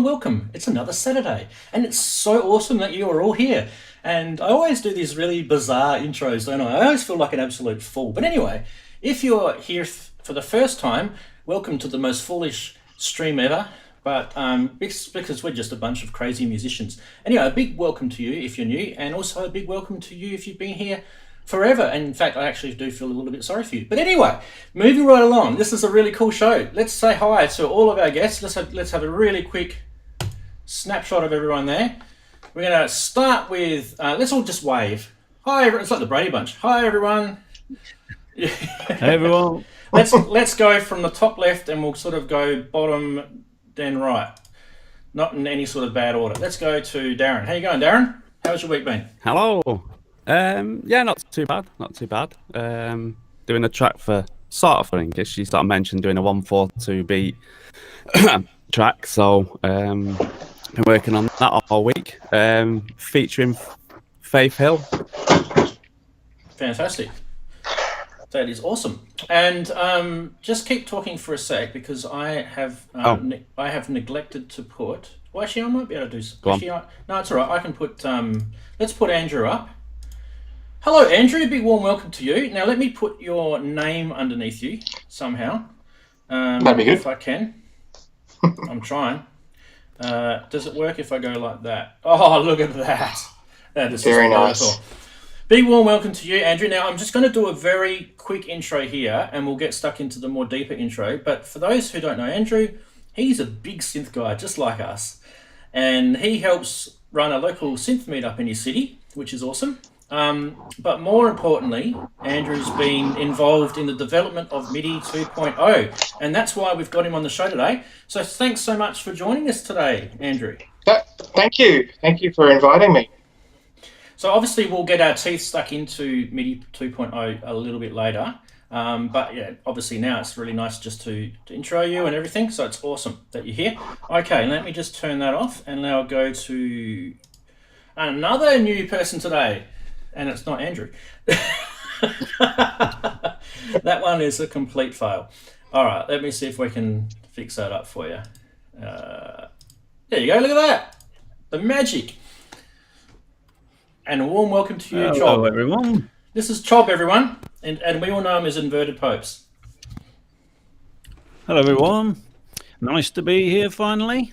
welcome. It's another Saturday, and it's so awesome that you are all here. And I always do these really bizarre intros, don't I? I always feel like an absolute fool. But anyway, if you're here for the first time, welcome to the most foolish stream ever. But it's because we're just a bunch of crazy musicians. Anyway, a big welcome to you if you're new, and also a big welcome to you if you've been here forever. And in fact, I actually do feel a little bit sorry for you. But anyway, moving right along, this is a really cool show. Let's say hi to all of our guests. Let's have a really quick snapshot of everyone there. We're going to start with, let's all just wave. Hi, everyone. It's like the Brady Bunch. Hi, everyone. Hey, everyone. Let's go from the top left, and we'll sort of go bottom, then right. Not in any sort of bad order. Let's go to Darren. How you going, Darren? How's your week been? Hello. Yeah, not too bad. Not too bad. Doing a track for sort of, I think she sort of mentioned doing a 1/4 beat track. So been working on that all week. Featuring Faith Hill. Fantastic. That is awesome. And just keep talking for a sec, because I have I have neglected to put. Well, actually, I might be able to do. No, it's all right. I can put. Let's put Andrew up. Hello, Andrew. A big warm welcome to you. Now, let me put your name underneath you somehow. That'd be good. If I can. I'm trying. Does it work if I go like that? Oh, look at that. That is very nice. Big warm welcome to you, Andrew. Now, I'm just going to do a very quick intro here, and we'll get stuck into the more deeper intro. But for those who don't know Andrew, he's a big synth guy, just like us. And he helps run a local synth meetup in his city, which is awesome. But more importantly, Andrew's been involved in the development of MIDI 2.0, and that's why we've got him on the show today. So thanks so much for joining us today, Andrew. Thank you. Thank you for inviting me. So obviously we'll get our teeth stuck into MIDI 2.0 a little bit later. But yeah, obviously now it's really nice just to intro you and everything. So it's awesome that you're here. Okay, let me just turn that off, and now go to another new person today. And it's not Andrew. That one is a complete fail. All right, let me see if we can fix that up for you. There you go, look at that. The magic. And a warm welcome to you, Chob. Hello, everyone. This is Chob, everyone. And we all know him as Inverted Popes. Hello, everyone. Nice to be here finally.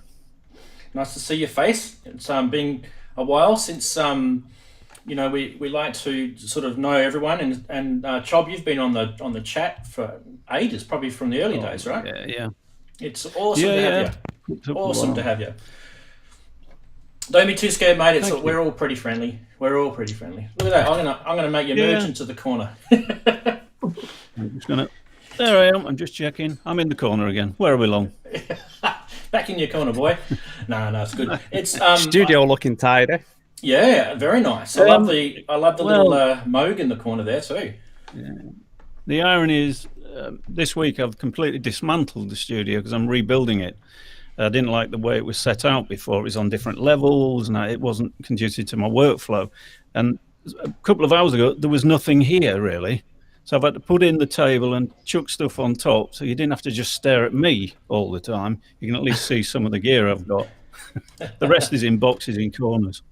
Nice to see your face. It's been a while since... you know, we like to sort of know everyone, and Chob, you've been on the chat for ages, probably from the early days, right? Yeah. It's awesome to have you. Awesome to have you. Don't be too scared, mate. We're all pretty friendly. We're all pretty friendly. Look at that. I'm gonna make you merge into the corner. I'm just gonna. There I am. I'm just checking. I'm in the corner again. Where are we long? Back in your corner, boy. No, it's good. It's studio looking tidy. Yeah, very nice. I love the little Moog in the corner there too. Yeah. The irony is, this week I've completely dismantled the studio because I'm rebuilding it. I didn't like the way it was set out before. It was on different levels, and it wasn't conducive to my workflow. And a couple of hours ago, there was nothing here really. So I've had to put in the table and chuck stuff on top, so you didn't have to just stare at me all the time. You can at least see some of the gear I've got. The rest is in boxes in corners.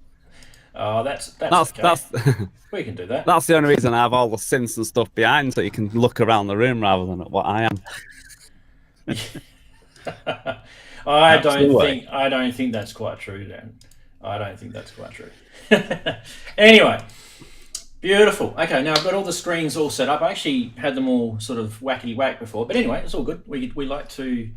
Oh, that's okay. We can do that. That's the only reason I have all the synths and stuff behind, so you can look around the room rather than at what I am. I don't think that's quite true, Dan. I don't think that's quite true. Anyway, beautiful. Okay, now I've got all the screens all set up. I actually had them all sort of whackety whack before, but anyway, it's all good. We like to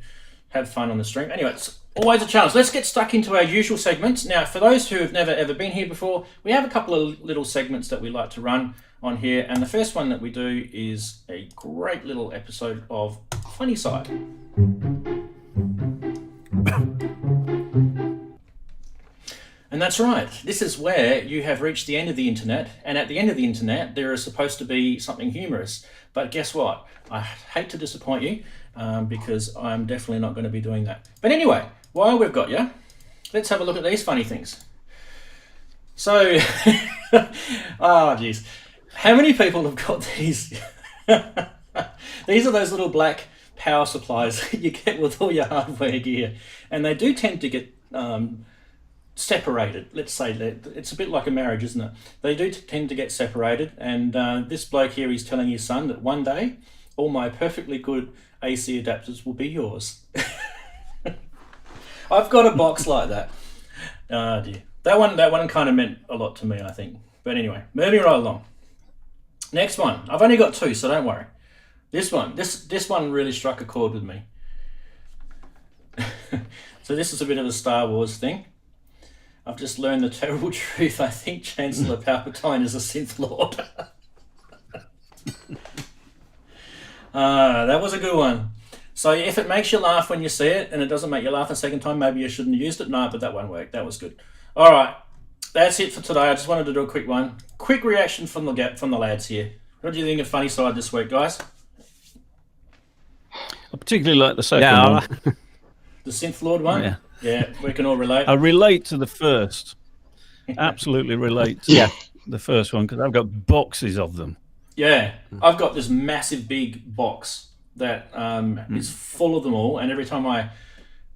have fun on the stream. Anyway, it's always a challenge. Let's get stuck into our usual segments. Now, for those who have never ever been here before, we have a couple of little segments that we like to run on here, and the first one that we do is a great little episode of Funny Side. And that's right. This is where you have reached the end of the internet, and at the end of the internet, there is supposed to be something humorous. But guess what? I hate to disappoint you, because I'm definitely not going to be doing that. But anyway, while we've got you, let's have a look at these funny things. So, oh geez, how many people have got these? These are those little black power supplies that you get with all your hardware gear, and they do tend to get separated. Let's say that it's a bit like a marriage, isn't it? They do tend to get separated, and this bloke here is telling his son that one day all my perfectly good AC adapters will be yours. I've got a box like that. Oh dear. That one kind of meant a lot to me, I think. But anyway, moving right along. Next one. I've only got two, so don't worry. This one really struck a chord with me. So this is a bit of a Star Wars thing. I've just learned the terrible truth. I think Chancellor Palpatine is a synth lord. That was a good one. So if it makes you laugh when you see it and it doesn't make you laugh a second time, maybe you shouldn't have used it. No, but that one worked. That was good. All right, that's it for today. I just wanted to do a quick one. Quick reaction from the lads here. What do you think of Funny Side this week, guys? I particularly like the second one. The synth lord one? Yeah. Yeah, we can all relate. I relate to the first. Absolutely relate to the first one because I've got boxes of them. Yeah, I've got this massive big box that is full of them all, and every time I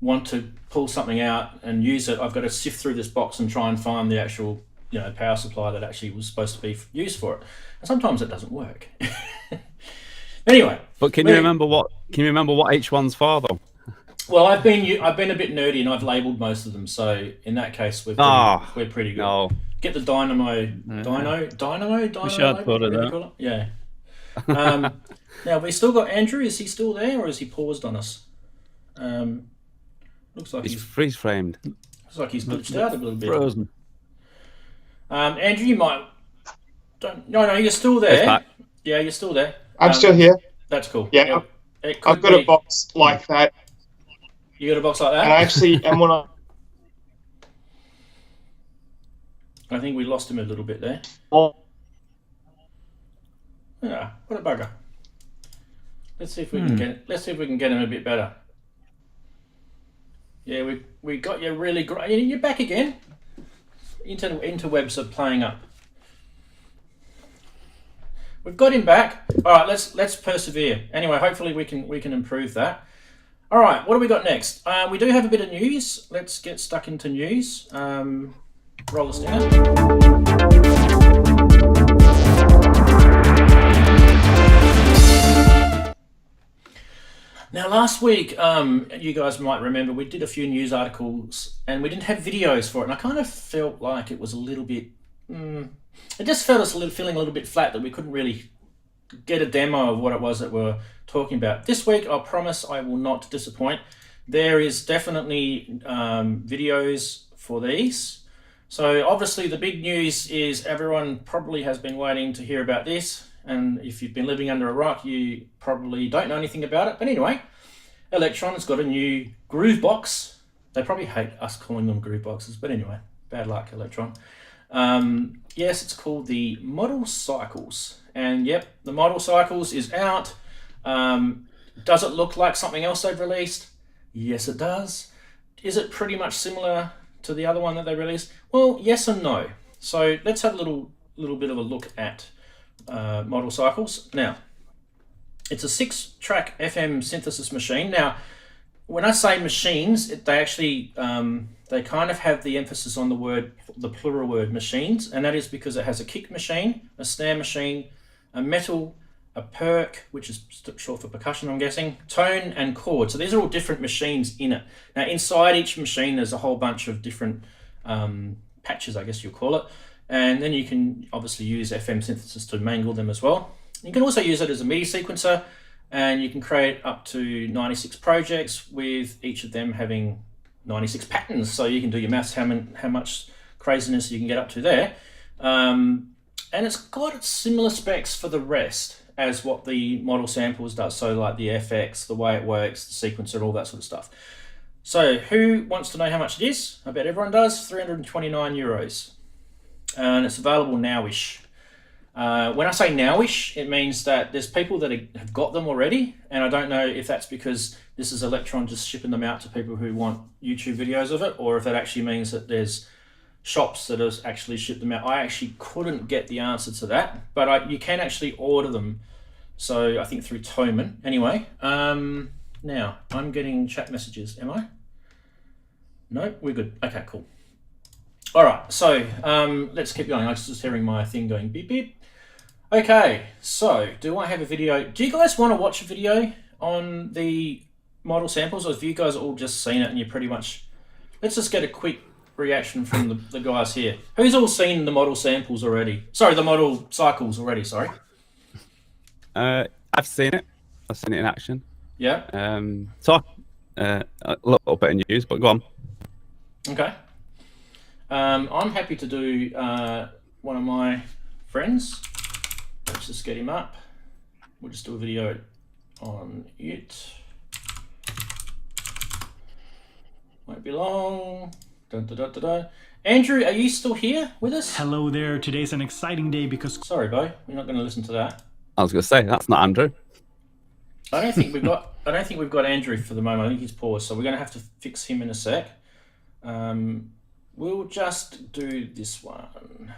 want to pull something out and use it, I've got to sift through this box and try and find the actual, power supply that actually was supposed to be used for it. And sometimes it doesn't work. Anyway, but can you remember what each one's for though? Well, I've been a bit nerdy and I've labelled most of them, so in that case we're pretty good. No. Get the dynamo. Wish I'd thought of that. Yeah. Now we still got Andrew. Is he still there, or is he paused on us? Looks like he's freeze framed. Looks like he's glitched out a little bit. Frozen. Andrew, you might. No, you're still there. Yeah, you're still there. I'm still here. That's cool. Yeah, I've got a box like that. You got a box like that? And actually, and when I think we lost him a little bit there. Yeah, what a bugger. Let's see if we can get. Let's see if we can get him a bit better. Yeah, we got you really great. You're back again. Interwebs are playing up. We've got him back. All right, let's persevere. Anyway, hopefully we can improve that. All right, what do we got next? We do have a bit of news. Let's get stuck into news. Roll the stinger. Now, last week, you guys might remember, we did a few news articles and we didn't have videos for it. And I kind of felt like it was a little bit... it just felt us feeling a little bit flat that we couldn't really get a demo of what it was that we're talking about. This week, I promise I will not disappoint. There is definitely videos for these. So obviously the big news is everyone probably has been waiting to hear about this. And if you've been living under a rock, you probably don't know anything about it. But anyway, Electron has got a new groove box. They probably hate us calling them groove boxes, but anyway, bad luck, Electron. Yes, it's called the Model Cycles. And yep, the Model Cycles is out. Does it look like something else they've released? Yes, it does. Is it pretty much similar to the other one that they released? Well, yes and no. So let's have a little bit of a look at Model Cycles. Now, it's a 6-track FM synthesis machine. Now, when I say machines, they actually they kind of have the emphasis on the plural word machines, and that is because it has a kick machine, a snare machine, a metal, a perk, which is short for percussion, I'm guessing, tone, and chord. So these are all different machines in it. Now, inside each machine, there's a whole bunch of different patches, I guess you'll call it. And then you can obviously use FM synthesis to mangle them as well. You can also use it as a MIDI sequencer, and you can create up to 96 projects with each of them having 96 patterns. So you can do your maths, how much craziness you can get up to there. And it's got similar specs for the rest as what the Model Samples does. So like the FX, the way it works, the sequencer, all that sort of stuff. So who wants to know how much it is? I bet everyone does. 329 euros. And it's available nowish. When I say nowish, it means that there's people that have got them already, and I don't know if that's because this is Electron just shipping them out to people who want YouTube videos of it, or if that actually means that there's shops that have actually shipped them out. I actually couldn't get the answer to that, but you can actually order them. So I think through Thomann. Anyway, now I'm getting chat messages. Am I? No, we're good. Okay, cool. All right, so let's keep going. I was just hearing my thing going beep beep. Okay, so do I have a video? Do you guys want to watch a video on the model samples, or have you guys all just seen it and you're pretty much... Let's just get a quick reaction from the guys here. Who's all seen the model samples already? Sorry, the model cycles already, sorry. I've seen it. I've seen it in action. Yeah. So a little bit of news, but go on. Okay. I'm happy to do one of my friends. Let's just get him up. We'll just do a video on it. Won't be long. Dun, dun, dun, dun, dun. Andrew, are you still here with us? Hello there. Today's an exciting day because... Sorry, Bo. We're not going to listen to that. I was going to say that's not Andrew. I don't think we've got Andrew for the moment. I think he's paused, so we're going to have to fix him in a sec. We'll just do this one.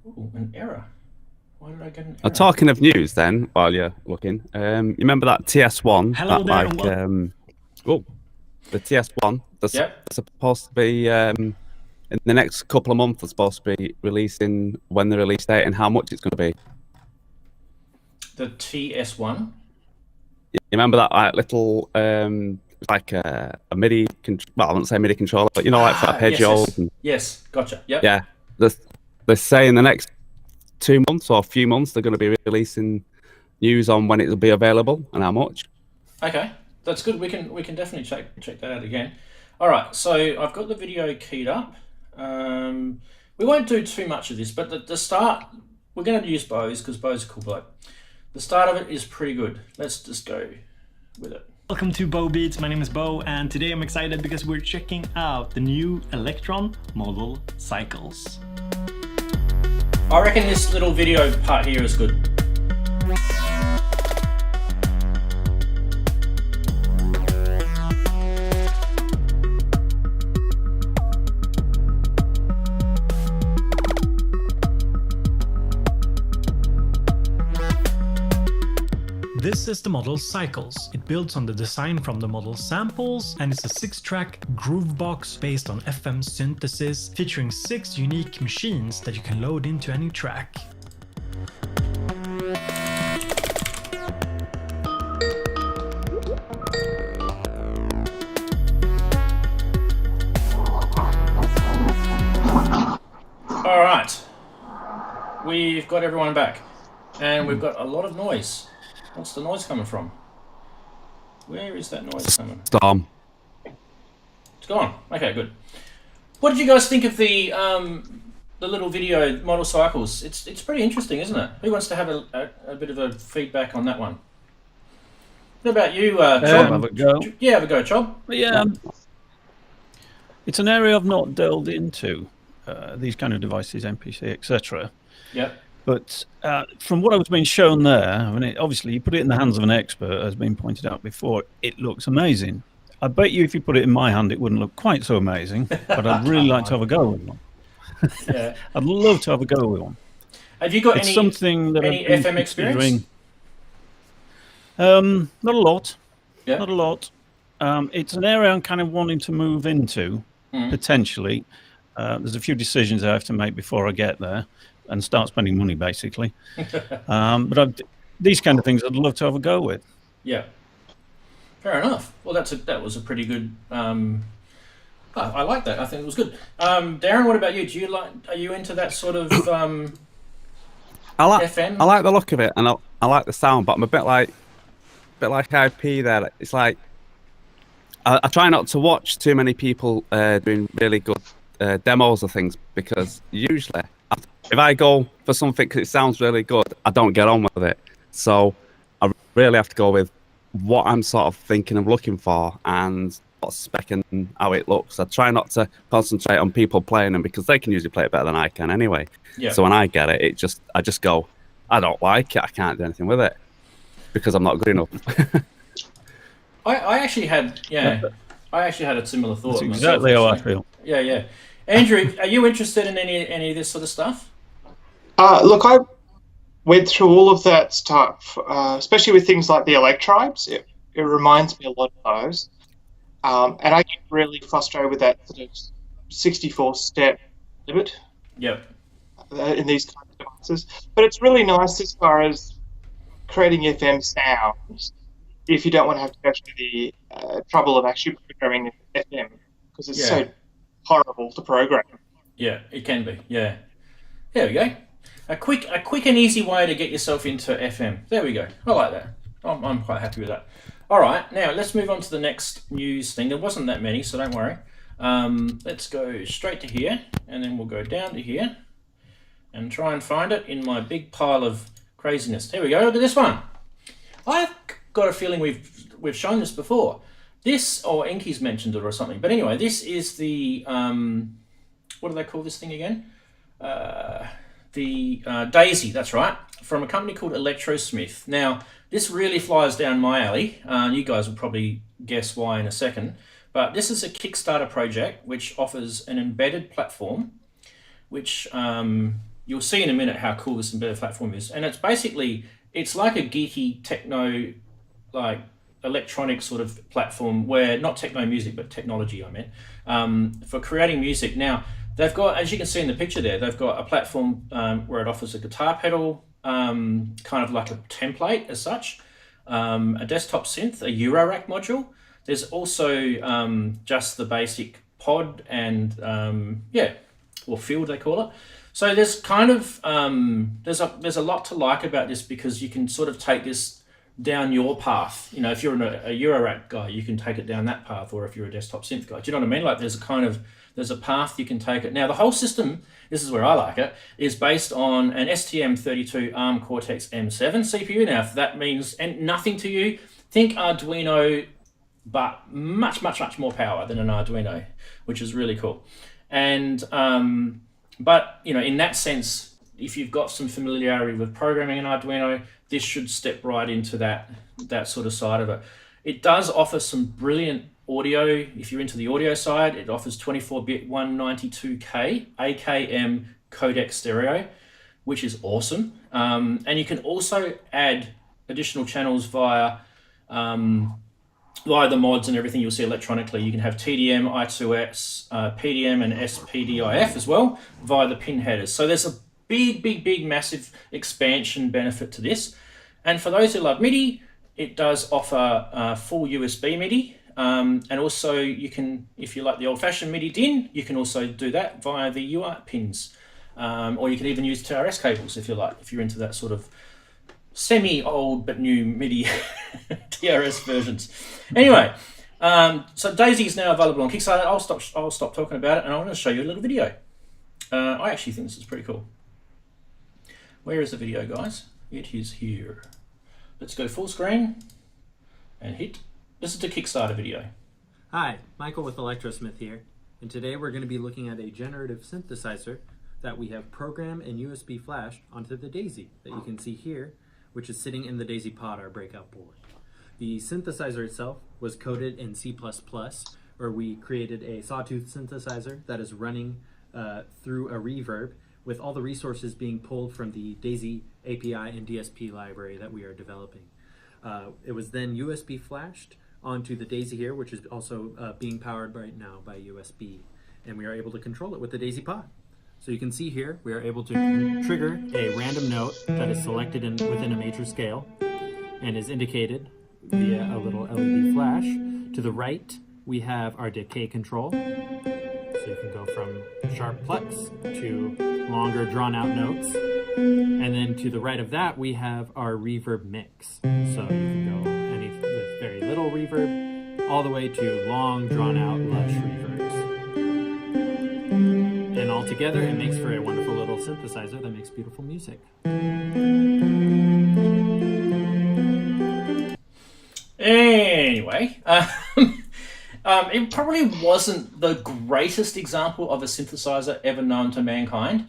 Ooh, an error. Why did I get an error? Talking of news, then, while you're looking, you remember that TS1? Hello that, there. The TS1. That's supposed to be in the next couple of months. They're supposed to be releasing when the release date and how much it's going to be. The TS1. You remember that little like a MIDI? Well, I wouldn't say MIDI controller, but you know, like for arpeggios. Yes, gotcha. Yep. Yeah, they say in the next 2 months or a few months they're going to be releasing news on when it will be available and how much. Okay, that's good. We can definitely check that out again. All right, so I've got the video keyed up. We won't do too much of this, but the start, we're going to use Bo's because Bo's a cool bloke. The start of it is pretty good. Let's just go with it. Welcome to Bo Beats. My name is Bo, and today I'm excited because we're checking out the new Electron model cycles. I reckon this little video part here is good. This is the model Cycles. It builds on the design from the model samples, and it's a 6-track groove box based on FM synthesis, featuring 6 unique machines that you can load into any track. All right, we've got everyone back, and we've got a lot of noise. What's the noise coming from? Where is that noise coming? Storm. It's gone. Okay, good. What did you guys think of the little video model cycles? It's pretty interesting, isn't it? Who wants to have a bit of a feedback on that one? What about you, Chob? Have a go. Yeah, have a go, Chob. Yeah, it's an area I've not delved into. These kind of devices, MPC, etc. Yep. But from what I was being shown there, I mean, obviously you put it in the hands of an expert, as been pointed out before, it looks amazing. I bet you if you put it in my hand, it wouldn't look quite so amazing, but I'd really like to have a go with one. Yeah. I'd love to have a go with one. Have you got It's something that any I've been FM experience? Not a lot. Yeah. Not a lot. It's an area I'm kind of wanting to move into, potentially. There's a few decisions I have to make before I get there and start spending money, basically. But these kind of things I'd love to have a go with. Yeah. Fair enough. Well, that was a pretty good. I like that. I think it was good. Darren, what about you? Are you into that sort of FM? I like the look of it, and I like the sound, but I'm a bit like IP there. It's like I try not to watch too many people doing really good demos of things, because usually if I go for something because it sounds really good, I don't get on with it. So I really have to go with what I'm sort of thinking of looking for and what's specking how it looks. I try not to concentrate on people playing them because they can usually play it better than I can anyway. Yeah. So when I get it, I just go, I don't like it, I can't do anything with it because I'm not good enough. I actually had a similar thought. That's exactly how I feel. Yeah. Andrew, are you interested in any of this sort of stuff? Look, I went through all of that stuff, especially with things like the Electribes. It reminds me a lot of those. And I get really frustrated with that sort of 64-step limit. Yep. In these kind of devices. But it's really nice as far as creating FM sounds if you don't want to have to go through the trouble of actually programming FM, because it's so horrible to program. Yeah, it can be. Yeah. There we go. A quick and easy way to get yourself into FM. There we go. I like that. I'm quite happy with that. All right, now let's move on to the next news thing. There wasn't that many, so don't worry. Let's go straight to here, and then we'll go down to here and try and find it in my big pile of craziness. There we go. Look at this one. I've got a feeling we've shown this before. This, or Enki's mentioned it or something. But anyway, this is the what do they call this thing again? The Daisy. That's right, from a company called Electro. Now, this really flies down my alley. You guys will probably guess why in a second. But this is a Kickstarter project which offers an embedded platform, which you'll see in a minute how cool this embedded platform is. And it's basically, it's like a geeky techno, like electronic sort of platform where, not techno music, but technology, I meant, for creating music. Now, they've got, as you can see in the picture there, they've got a platform where it offers a guitar pedal, kind of like a template as such, a desktop synth, a Eurorack module. There's also just the basic pod and, or field they call it. So there's kind of, there's a lot to like about this, because you can sort of take this down your path. You know, if you're a Eurorack guy, you can take it down that path, or if you're a desktop synth guy. Do you know what I mean? Like there's a path you can take it. Now the whole system, this is where I like it, is based on an STM32 ARM Cortex M7 CPU. Now if that means nothing to you, think Arduino, but much more power than an Arduino, which is really cool. And but you know, in that sense, if you've got some familiarity with programming an Arduino, this should step right into that sort of side of it. It does offer some brilliant audio. If you're into the audio side, it offers 24-bit 192K AKM codec stereo, which is awesome. And you can also add additional channels via the mods and everything you'll see electronically. You can have TDM, I2X, PDM and SPDIF as well via the pin headers. So there's a big, massive expansion benefit to this. And for those who love MIDI, it does offer full USB MIDI. And also you can, if you like the old-fashioned MIDI DIN, you can also do that via the UART pins. Or you can even use TRS cables if you like, if you're into that sort of semi-old but new MIDI TRS versions. Anyway, so Daisy is now available on Kickstarter. I'll stop talking about it, and I'm going to show you a little video. I actually think this is pretty cool. Where is the video, guys? It is here. Let's go full screen and hit. This is the Kickstarter video. Hi, Michael with Electrosmith here, and today we're going to be looking at a generative synthesizer that we have programmed and USB flashed onto the Daisy that you can see here, which is sitting in the Daisy pod, our breakout board. The synthesizer itself was coded in C++, where we created a sawtooth synthesizer that is running through a reverb, with all the resources being pulled from the Daisy API and DSP library that we are developing. It was then USB flashed onto the Daisy here, which is also being powered right now by USB, and we are able to control it with the Daisy pod. So you can see here, we are able to trigger a random note that is selected within a major scale and is indicated via a little LED flash. To the right, we have our decay control. So you can go from sharp plucks to longer drawn out notes. And then to the right of that, we have our reverb mix. So you can go with very little reverb all the way to long drawn out lush reverbs. And all together, it makes for a wonderful little synthesizer that makes beautiful music. Anyway, it probably wasn't the greatest example of a synthesizer ever known to mankind,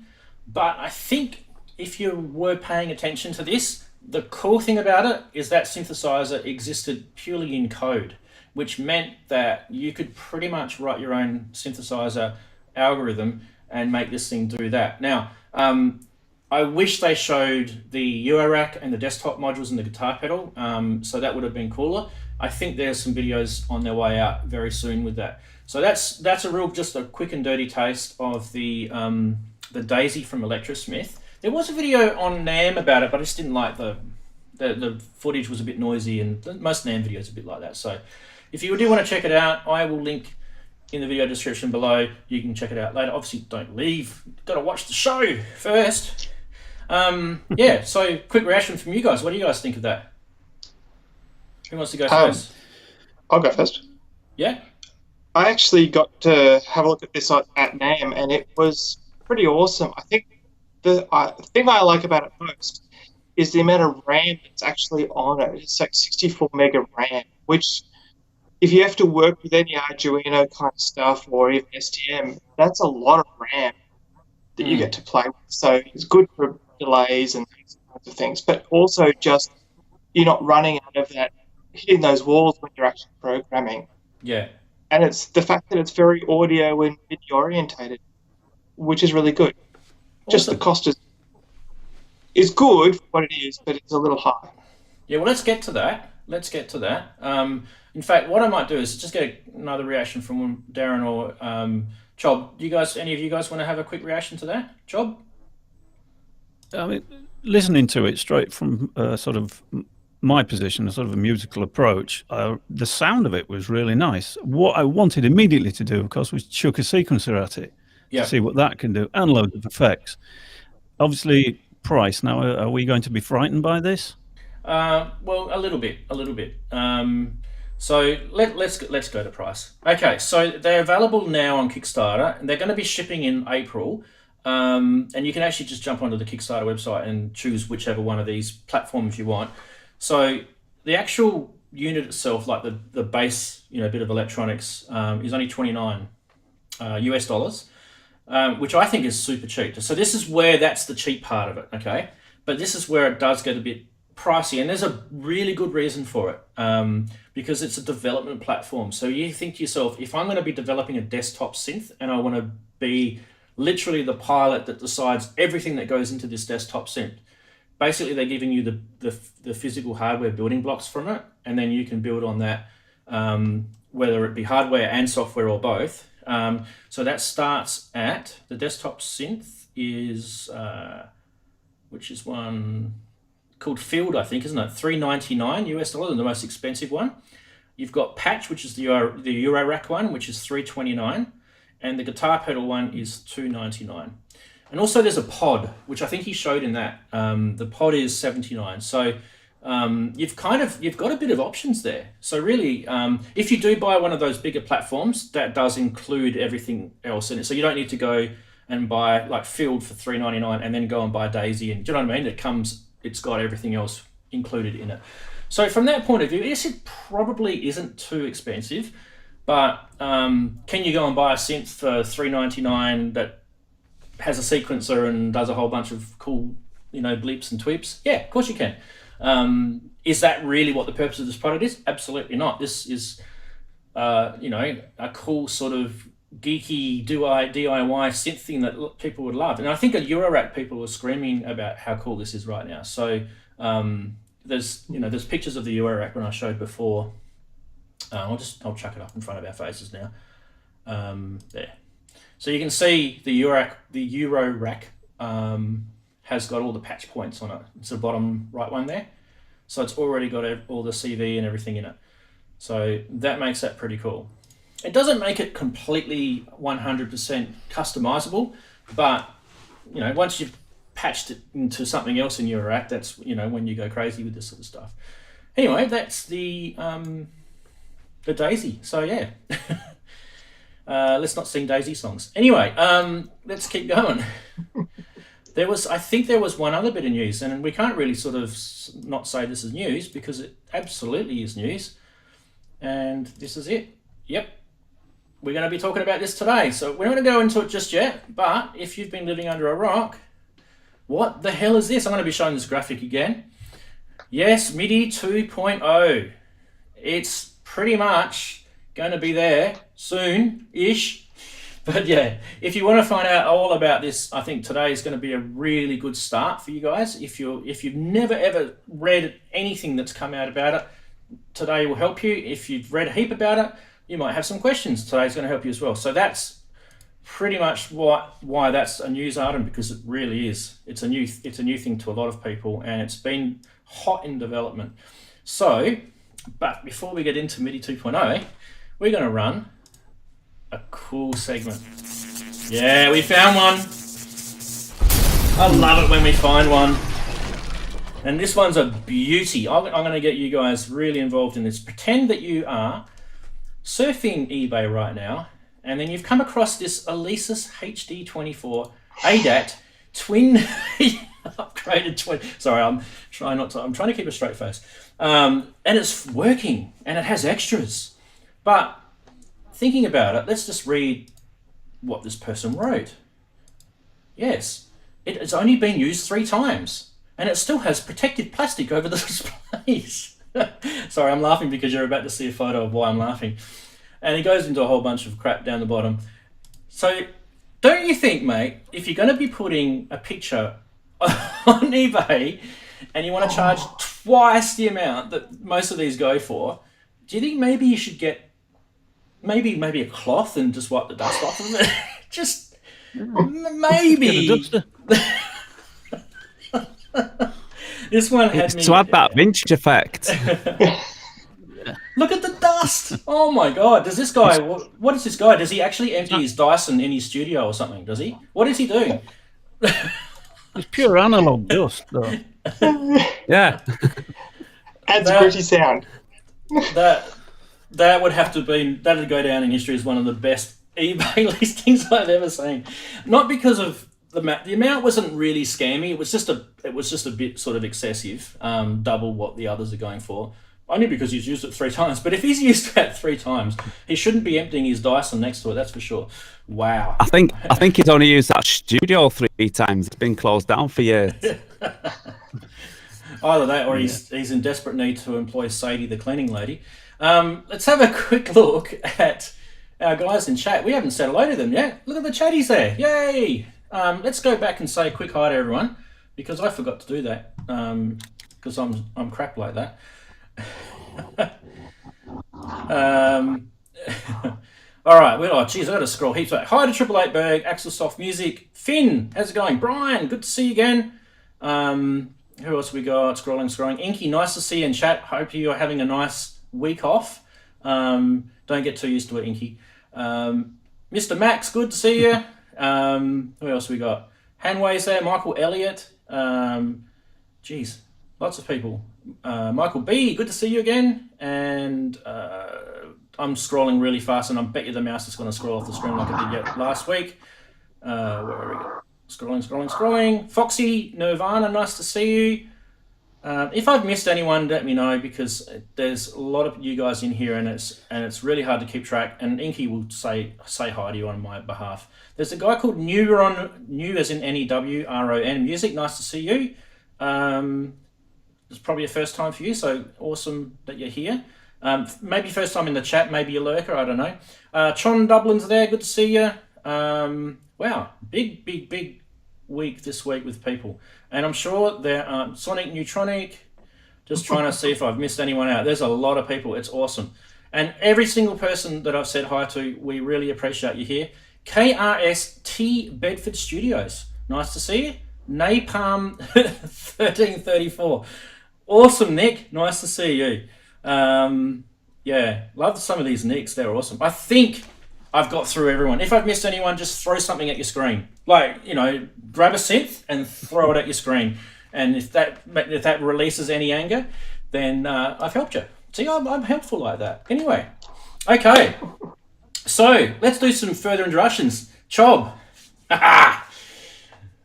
but I think if you were paying attention to this, the cool thing about it is that synthesizer existed purely in code, which meant that you could pretty much write your own synthesizer algorithm and make this thing do that. Now, I wish they showed the Eurorack and the desktop modules and the guitar pedal, so that would have been cooler. I think there's some videos on their way out very soon with that. So that's just a quick and dirty taste of the Daisy from Electrosmith. There was a video on NAMM about it, but I just didn't like the footage was a bit noisy, and most NAMM videos are a bit like that. So if you do want to check it out, I will link in the video description below. You can check it out later. Obviously, don't leave. You've got to watch the show first. Yeah, so quick reaction from you guys. What do you guys think of that? Who wants to go first? I'll go first. Yeah? I actually got to have a look at this at NAMM, and it was pretty awesome. I think the thing I like about it most is the amount of RAM that's actually on it. It's like 64 mega RAM, which if you have to work with any Arduino kind of stuff or even STM, that's a lot of RAM that you get to play with. So it's good for delays and these kinds of things, but also just you're not running out of that, hitting those walls when you're actually programming. Yeah. And it's the fact that it's very audio and MIDI orientated, which is really good. Awesome. Just the cost is good for what it is, but it's a little high. Yeah, well, let's get to that. In fact, what I might do is just get another reaction from Darren or Chob. Any of you guys want to have a quick reaction to that? Chob? I mean, listening to it straight from sort of my position, a sort of a musical approach, the sound of it was really nice. What I wanted immediately to do, of course, was chuck a sequencer at it to see what that can do, and loads of effects. Obviously, price. Now, are we going to be frightened by this? Well, a little bit. So let's go to price. Okay, so they're available now on Kickstarter, and they're going to be shipping in April. And you can actually just jump onto the Kickstarter website and choose whichever one of these platforms you want. So the actual unit itself, like the base, bit of electronics, is only $29 US, which I think is super cheap. So this is where that's the cheap part of it, okay? But this is where it does get a bit pricey, and there's a really good reason for it, because it's a development platform. So you think to yourself, if I'm going to be developing a desktop synth and I want to be literally the pilot that decides everything that goes into this desktop synth, basically they're giving you the physical hardware building blocks from it, and then you can build on that, whether it be hardware and software or both. So that starts at, the desktop synth is, which is one called Field, I think, isn't it? $399 US, and the most expensive one. You've got Patch, which is the Eurorack one, which is $329, and the guitar pedal one is $299. And also there's a pod, which I think he showed in that. The pod is $79. So you've got a bit of options there. So really, if you do buy one of those bigger platforms, that does include everything else in it. So you don't need to go and buy like Field for $399 and then go and buy Daisy. And do you know what I mean? It's got everything else included in it. So from that point of view, yes, it probably isn't too expensive, but can you go and buy a synth for $399 that has a sequencer and does a whole bunch of cool, bleeps and tweeps? Yeah, of course you can. Is that really what the purpose of this product is? Absolutely not. This is, a cool sort of geeky DIY synth thing that people would love. And I think at Eurorack people are screaming about how cool this is right now. So there's pictures of the Eurorack when I showed before. I'll chuck it up in front of our faces now. There. So you can see the Eurorack has got all the patch points on it. It's the bottom right one there. So it's already got all the CV and everything in it. So that makes that pretty cool. It doesn't make it completely 100% customizable, but once you've patched it into something else in Eurorack, that's when you go crazy with this sort of stuff. Anyway, that's the Daisy. So yeah. Let's not sing Daisy songs. Anyway, let's keep going. I think there was one other bit of news, and we can't really sort of not say this is news because it absolutely is news. And this is it. Yep. We're going to be talking about this today. So we're not going to go into it just yet, but if you've been living under a rock, what the hell is this? I'm going to be showing this graphic again. Yes, MIDI 2.0. It's pretty much going to be there soon-ish. But yeah, if you want to find out all about this, I think today is going to be a really good start for you guys. If you've never ever read anything that's come out about it, today will help you. If you've read a heap about it, you might have some questions. Today's going to help you as well. So that's pretty much why that's a news item, because it really is. It's a new thing to a lot of people, and it's been hot in development. So, but before we get into MIDI 2.0, we're going to run a cool segment. Yeah, we found one. I love it when we find one. And this one's a beauty. I'm going to get you guys really involved in this. Pretend that you are surfing eBay right now, and then you've come across this Alesis HD24 ADAT twin upgraded twin. Sorry, I'm trying to keep a straight face. And it's working, and it has extras. But thinking about it, let's just read what this person wrote. Yes, it's only been used 3 times, and it still has protective plastic over the displays. Sorry, I'm laughing because you're about to see a photo of why I'm laughing. And he goes into a whole bunch of crap down the bottom. So don't you think, mate, if you're going to be putting a picture on eBay and you want to charge twice the amount that most of these go for, do you think maybe you should get maybe a cloth and just wipe the dust off of it? Just maybe. This one had me... to add that vintage effect. Look at the dust! Oh my god! Does this guy? What is this guy? Does he actually empty his Dyson in his studio or something? Does he? What is he doing? It's pure analog dust, though. Yeah. Adds a gritty sound. That would have to be, that'd go down in history as one of the best eBay listings I've ever seen. Not because of the amount wasn't really scammy. It was just a bit sort of excessive, double what the others are going for. Only because he's used it 3 times. But if he's used that 3 times, he shouldn't be emptying his Dyson next to it. That's for sure. Wow. I think he's only used that studio 3 times. It's been closed down for years. Either that, or he's in desperate need to employ Sadie, the cleaning lady. Let's have a quick look at our guys in chat. We haven't said hello to them yet. Look at the chatties there. Yay! Let's go back and say a quick hi to everyone, because I forgot to do that, because I'm crap like that. All right. Well, geez, I got to scroll heaps. Hi to Triple 8 Berg, Axel Soft Music, Finn. How's it going? Brian, good to see you again. Who else we got? Scrolling. Inky, nice to see you in chat. Hope you're having a nice week off. Don't get too used to it, Inky. Mr. Max, good to see you. Who else we got? Hanway's there. Michael Elliott. Geez, lots of people. Michael B, good to see you again. And I'm scrolling really fast, and I bet you the mouse is going to scroll off the screen like it did last week. Where are we go? Scrolling. Foxy, Nirvana, nice to see you. If I've missed anyone, let me know, because there's a lot of you guys in here, and it's really hard to keep track. And Inky will say hi to you on my behalf. There's a guy called Neuron, New as in N-E-W-R-O-N Music. Nice to see you. It's probably a first time for you, so awesome that you're here. Maybe first time in the chat, maybe a lurker, I don't know. Chon Dublin's there, good to see you. Wow, big week this week with people. And I'm sure there are Sonic Neutronic, just trying to see if I've missed anyone out. There's a lot of people, it's awesome. And every single person that I've said hi to, we really appreciate you here. KRST Bedford Studios, nice to see you. Napalm 1334. Awesome, Nick. Nice to see you. Yeah, love some of these nicks. They're awesome. I think I've got through everyone. If I've missed anyone, just throw something at your screen. Like, grab a synth and throw it at your screen. And if that releases any anger, then I've helped you. See, I'm helpful like that. Anyway, okay. So let's do some further introductions. Chob.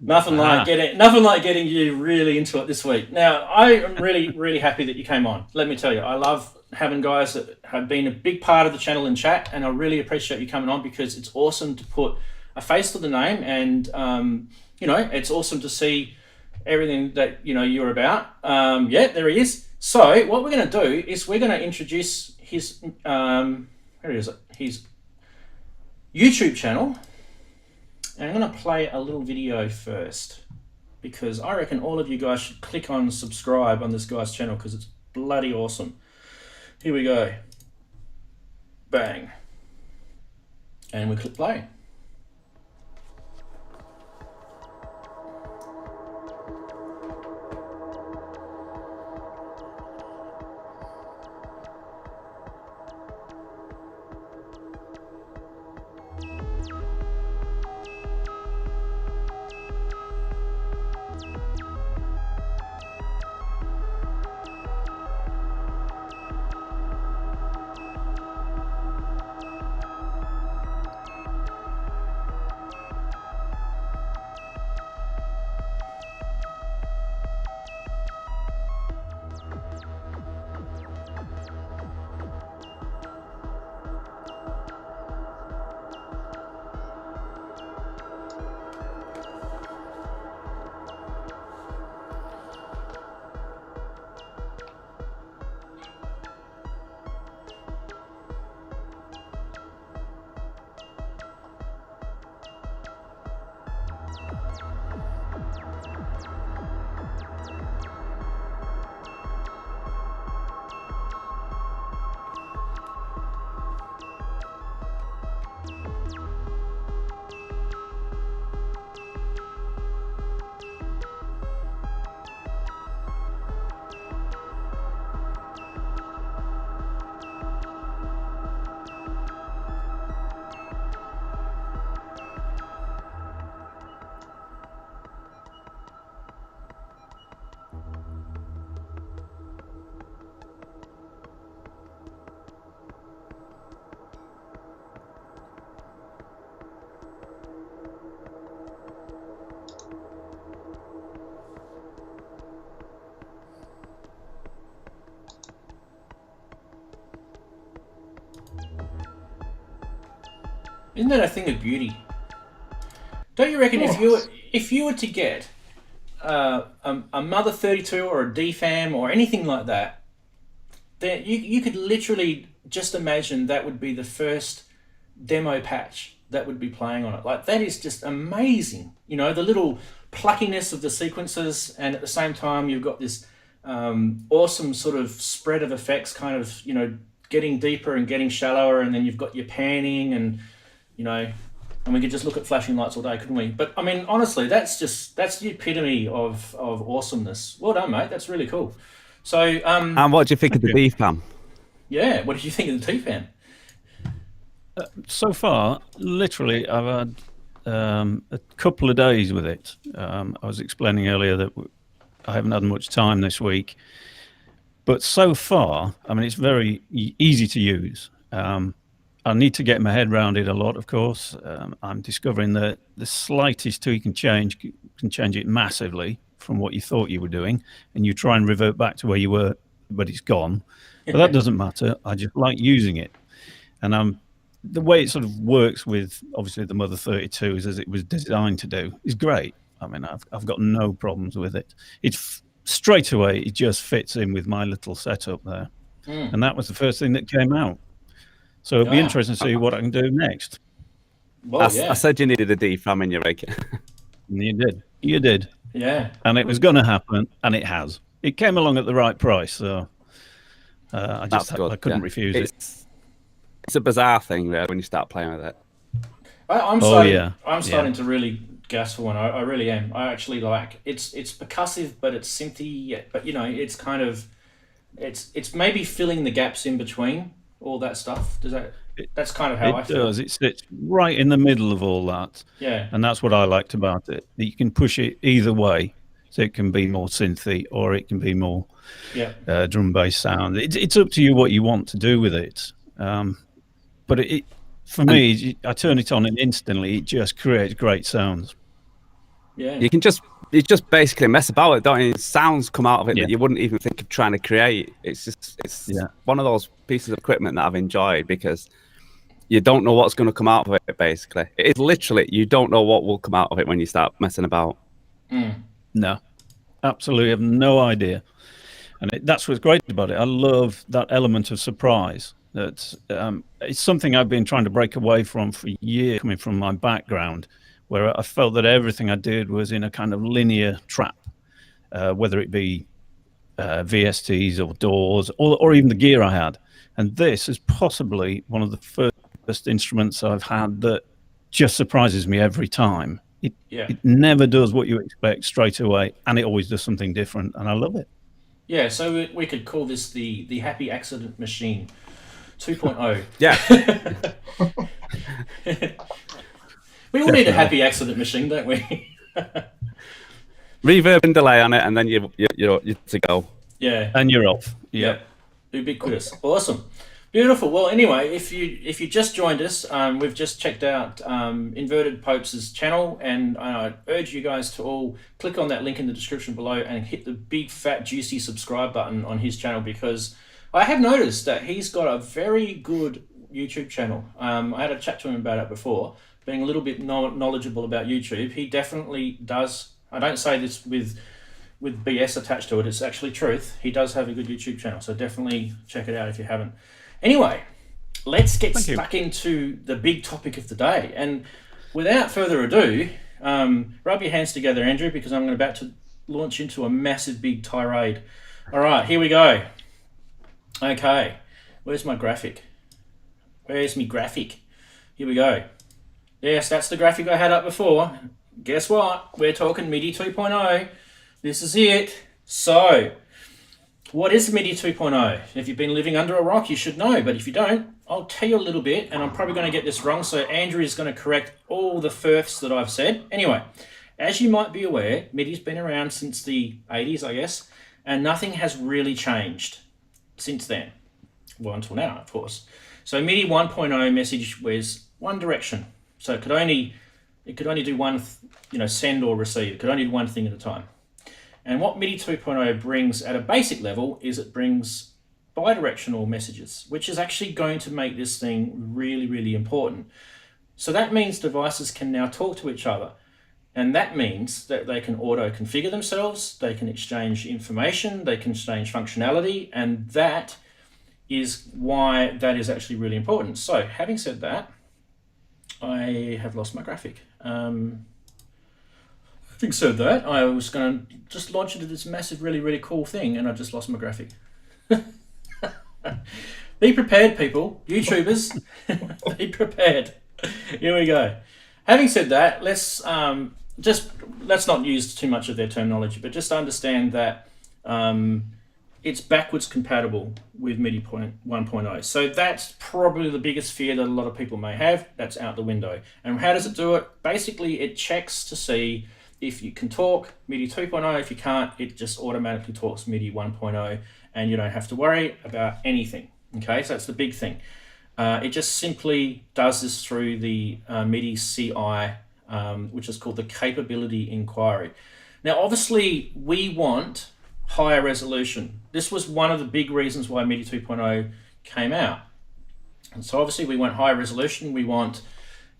Nothing like getting you really into it this week. Now, I am really happy that you came on. Let me tell you, I love having guys that have been a big part of the channel in chat, and I really appreciate you coming on, because it's awesome to put a face to the name, and it's awesome to see everything that you're about. Yeah, there he is. So what we're going to do is we're going to introduce his his YouTube channel. And I'm going to play a little video first, because I reckon all of you guys should click on subscribe on this guy's channel, because it's bloody awesome. Here we go. Bang. And we click play. Isn't that a thing of beauty? Don't you reckon if you were to get a Mother 32 or a DFAM or anything like that, then you could literally just imagine that would be the first demo patch that would be playing on it. Like, that is just amazing. You know, the little pluckiness of the sequences, and at the same time you've got this awesome sort of spread of effects, kind of, you know, getting deeper and getting shallower, and then you've got your panning, and you know, and we could just look at flashing lights all day, couldn't we? But I mean, honestly, that's the epitome of awesomeness. Well done, mate. That's really cool. So, and what do you think of the DFAM? Yeah, what did you think of the DFAM? So far, literally, I've had a couple of days with it. I was explaining earlier that I haven't had much time this week, but so far, I mean, it's very easy to use. I need to get my head around it a lot, of course. I'm discovering that the slightest tweak can change it massively from what you thought you were doing, and you try and revert back to where you were, but it's gone. But that doesn't matter. I just like using it. And the way it sort of works with, obviously, the Mother 32 is as it was designed to do, is great. I mean, I've got no problems with it. It's straight away, it just fits in with my little setup there. And that was the first thing that came out. So it'll be interesting to see what I can do next. Well, I said you needed a DFAM in your rig. You did. Yeah. And it was going to happen, and it has. It came along at the right price, so I couldn't refuse it. It's a bizarre thing there when you start playing with it. I'm starting to really gas for one. I really am. I actually like it's percussive, but it's synthy. But you know, it's kind of it's maybe filling the gaps in between all that stuff. That's kind of how I feel. It does. It sits right in the middle of all that. Yeah. And that's what I liked about it. That you can push it either way. So it can be more synthy, or it can be more drum bass sound. It's up to you what you want to do with it. But for me, I turn it on and instantly it just creates great sounds. Yeah. You just basically mess about it, don't you? Sounds come out of it that you wouldn't even think of trying to create. It's one of those pieces of equipment that I've enjoyed because you don't know what's going to come out of it, basically. It is literally, you don't know what will come out of it when you start messing about. No, absolutely have no idea. And that's what's great about it. I love that element of surprise. That it's something I've been trying to break away from for years, coming from my background, where I felt that everything I did was in a kind of linear trap, whether it be VSTs or DAWs or even the gear I had. And this is possibly one of the first instruments I've had that just surprises me every time. It never does what you expect straight away, and it always does something different, and I love it. Yeah, so we could call this the Happy Accident Machine 2.0. Yeah. We all need a happy accident machine, don't we? Reverb and delay on it, and then you're to go. Yeah. And you're off. Yeah. Ubiquitous. Awesome. Beautiful. Well, anyway, if you just joined us, we've just checked out Inverted Popes' channel, and I urge you guys to all click on that link in the description below and hit the big, fat, juicy subscribe button on his channel, because I have noticed that he's got a very good YouTube channel. I had a chat to him about it before, being a little bit knowledgeable about YouTube. He definitely does. I don't say this with BS attached to it. It's actually truth. He does have a good YouTube channel, so definitely check it out if you haven't. Anyway, let's get stuck into the big topic of the day. And without further ado, rub your hands together, Andrew, because I'm about to launch into a massive big tirade. All right, here we go. Okay, where's my graphic? Where's my graphic? Here we go. Yes, that's the graphic I had up before. Guess what? We're talking MIDI 2.0. This is it. So, what is MIDI 2.0? If you've been living under a rock, you should know. But if you don't, I'll tell you a little bit, and I'm probably going to get this wrong, so Andrew is going to correct all the firsts that I've said. Anyway, as you might be aware, MIDI's been around since the 80s, I guess, and nothing has really changed since then. Well, until now, of course. So MIDI 1.0 message was one direction. So it could only do one, send or receive. It could only do one thing at a time. And what MIDI 2.0 brings at a basic level is it brings bidirectional messages, which is actually going to make this thing really, really important. So that means devices can now talk to each other. And that means that they can auto-configure themselves, they can exchange information, they can exchange functionality, and that is why that is actually really important. So having said that, I have lost my graphic. Having said that, I was going to just launch into this massive, really, really cool thing, and I just lost my graphic. Be prepared, people. YouTubers, be prepared. Here we go. Having said that, let's not use too much of their terminology, but just understand that it's backwards compatible with MIDI 1.0. So that's probably the biggest fear that a lot of people may have. That's out the window. And how does it do it? Basically, it checks to see if you can talk MIDI 2.0. If you can't, it just automatically talks MIDI 1.0, and you don't have to worry about anything. Okay, so that's the big thing. It just simply does this through the MIDI CI, which is called the Capability Inquiry. Now, obviously, we want higher resolution. This was one of the big reasons why MIDI 2.0 came out. And so obviously we want higher resolution. We want,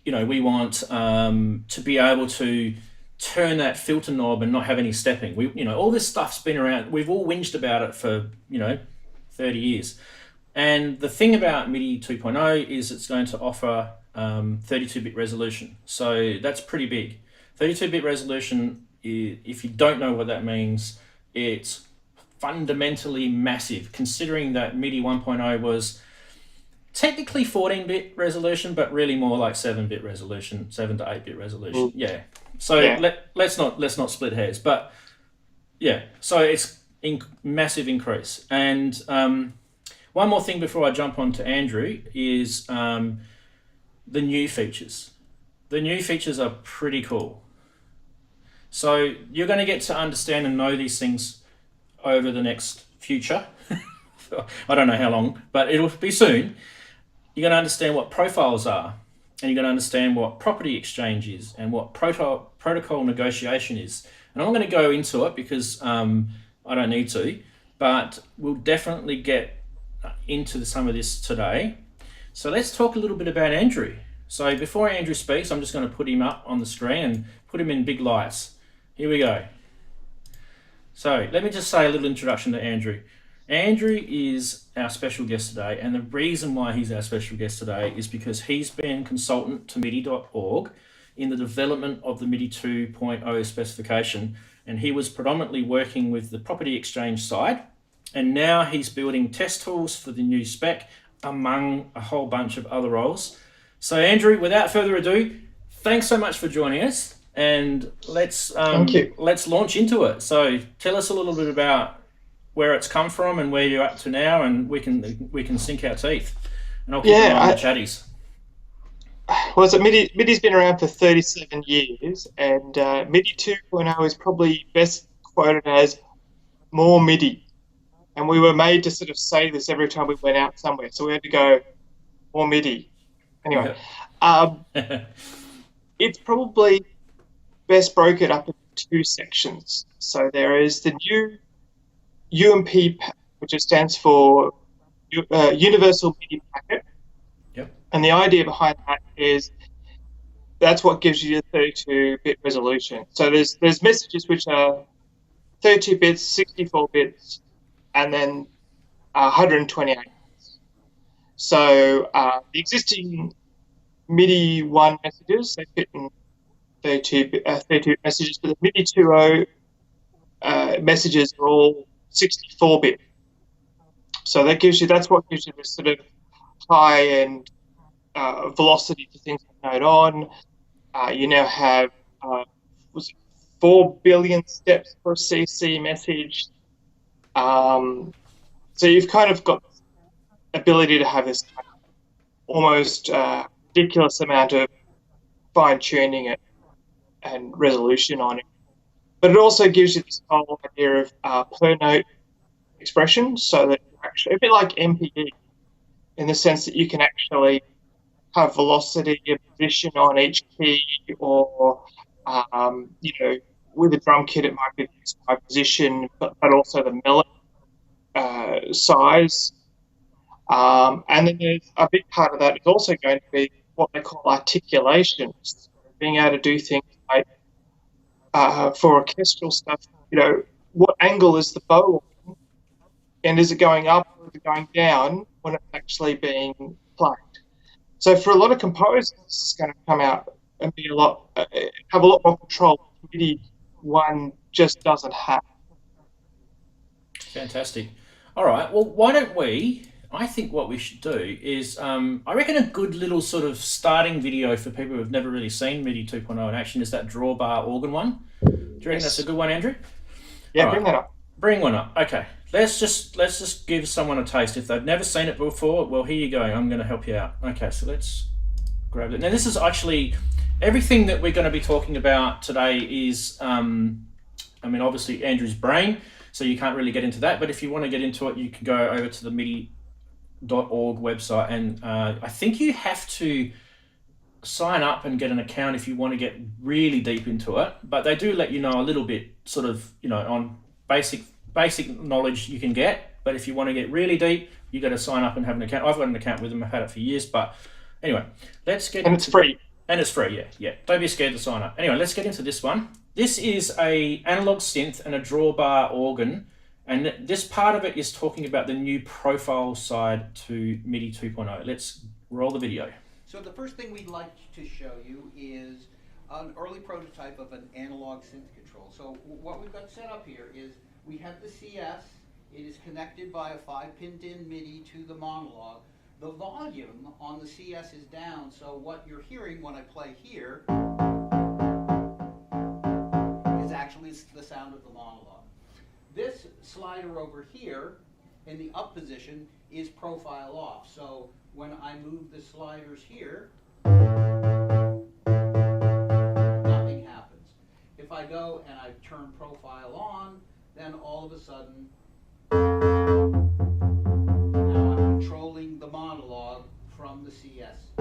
to be able to turn that filter knob and not have any stepping. All this stuff's been around. We've all whinged about it for, 30 years. And the thing about MIDI 2.0 is it's going to offer 32-bit resolution. So that's pretty big. 32-bit resolution, if you don't know what that means, it's fundamentally massive, considering that MIDI 1.0 was technically 14-bit resolution, but really more like 7-bit resolution, 7 to 8-bit resolution. Yeah. So let's not split hairs, but yeah. So it's massive increase. And one more thing before I jump on to Andrew is the new features. The new features are pretty cool. So you're going to get to understand and know these things over the next future. I don't know how long, but it'll be soon. You're going to understand what profiles are, and you're going to understand what property exchange is and what protocol negotiation is. And I'm going to go into it because I don't need to, but we'll definitely get into some of this today. So let's talk a little bit about Andrew. So before Andrew speaks, I'm just going to put him up on the screen and put him in big lights. Here we go. So let me just say a little introduction to Andrew. Andrew is our special guest today, and the reason why he's our special guest today is because he's been consultant to MIDI.org in the development of the MIDI 2.0 specification, and he was predominantly working with the property exchange side, and now he's building test tools for the new spec among a whole bunch of other roles. So Andrew, without further ado, thanks so much for joining us, and let's launch into it. So tell us a little bit about where it's come from and where you're up to now, and we can sink our teeth. And I'll keep an eye on the chatties. Well, so MIDI's been around for 37 years, and MIDI 2.0 is probably best quoted as more MIDI. And we were made to sort of say this every time we went out somewhere, so we had to go more MIDI. Anyway, it's probably best broken up into two sections. So there is the new UMP, which stands for Universal MIDI Packet. Yep. And the idea behind that is that's what gives you the 32-bit resolution. So there's messages which are 32 bits, 64 bits, and then 128 bits. So the existing MIDI 1 messages, they fit in 32 messages, but the MIDI 2.0 messages are all 64-bit. So that's what gives you this sort of high-end velocity for things like Note On. You now have 4 billion steps per CC message. So you've kind of got the ability to have this kind of almost ridiculous amount of fine-tuning and resolution on it. But it also gives you this whole idea of per-note expression, so that you're actually a bit like MPE in the sense that you can actually have velocity and position on each key, or with a drum kit it might be by position, but also the melody size. And then there's a big part of that is also going to be what they call articulations, being able to do things like for orchestral stuff, what angle is the bow, and is it going up or is it going down when it's actually being played? So for a lot of composers, it's going to come out and be have a lot more control. MIDI 1 just doesn't have. Fantastic. All right. Well, why don't I think what we should do is, I reckon a good little sort of starting video for people who've never really seen MIDI 2.0 in action is that drawbar organ one. Do you reckon that's a good one, Andrew? Yeah, bring that up. Bring one up. Okay. Let's just give someone a taste. If they've never seen it before, well, here you go. I'm going to help you out. Okay, so let's grab it. Now, this is actually everything that we're going to be talking about today is, obviously Andrew's brain, so you can't really get into that. But if you want to get into it, you can go over to the MIDI.org website, and I think you have to sign up and get an account if you want to get really deep into it. But they do let you know a little bit, sort of, on basic knowledge you can get, but if you want to get really deep, you got to sign up and have an account. I've got an account with them. I've had it for years, but anyway, let's get and it's free. And it's free, yeah. Don't be scared to sign up. Anyway, let's get into this one. This is a analog synth and a drawbar organ, and this part of it is talking about the new profile side to MIDI 2.0. Let's roll the video. So the first thing we'd like to show you is an early prototype of an analog synth control. So what we've got set up here is we have the CS. It is connected by a 5-pin-in MIDI to the monologue. The volume on the CS is down, so what you're hearing when I play here is actually the sound of the monologue. This slider over here in the up position is profile off. So when I move the sliders here, nothing happens. If I go and I turn profile on, then all of a sudden, now I'm controlling the monologue from the CS.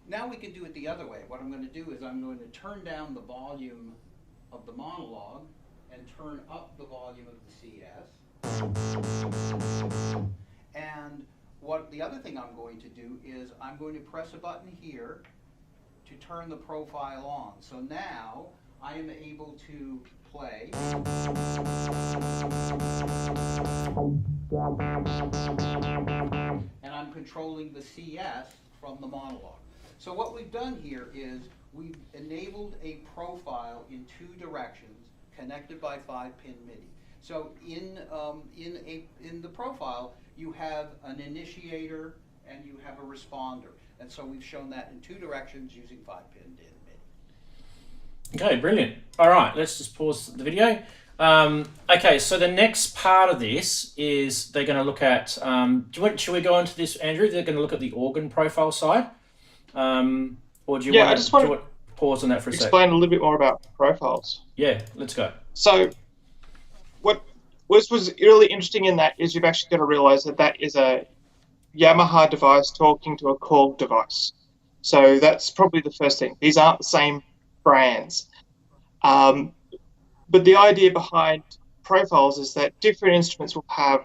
Now we can do it the other way. What I'm going to do is I'm going to turn down the volume of the monologue and turn up the volume of the CS. And the other thing I'm going to do is I'm going to press a button here to turn the profile on. So now I am able to play. And I'm controlling the CS from the monologue. So what we've done here is we've enabled a profile in 2 directions connected by 5-pin MIDI. So in the profile, you have an initiator and you have a responder. And so we've shown that in 2 directions using 5-pin DIN MIDI. Okay, brilliant. All right, let's just pause the video. Okay, so the next part of this is they're going to look at, should we go into this, Andrew? They're going to look at the organ profile side. Or do you want to pause on that for a second? Explain a little bit more about profiles. Yeah, let's go. So what was really interesting in that is you've actually got to realize that that is a Yamaha device talking to a Korg device. So that's probably the first thing. These aren't the same brands. But the idea behind profiles is that different instruments will have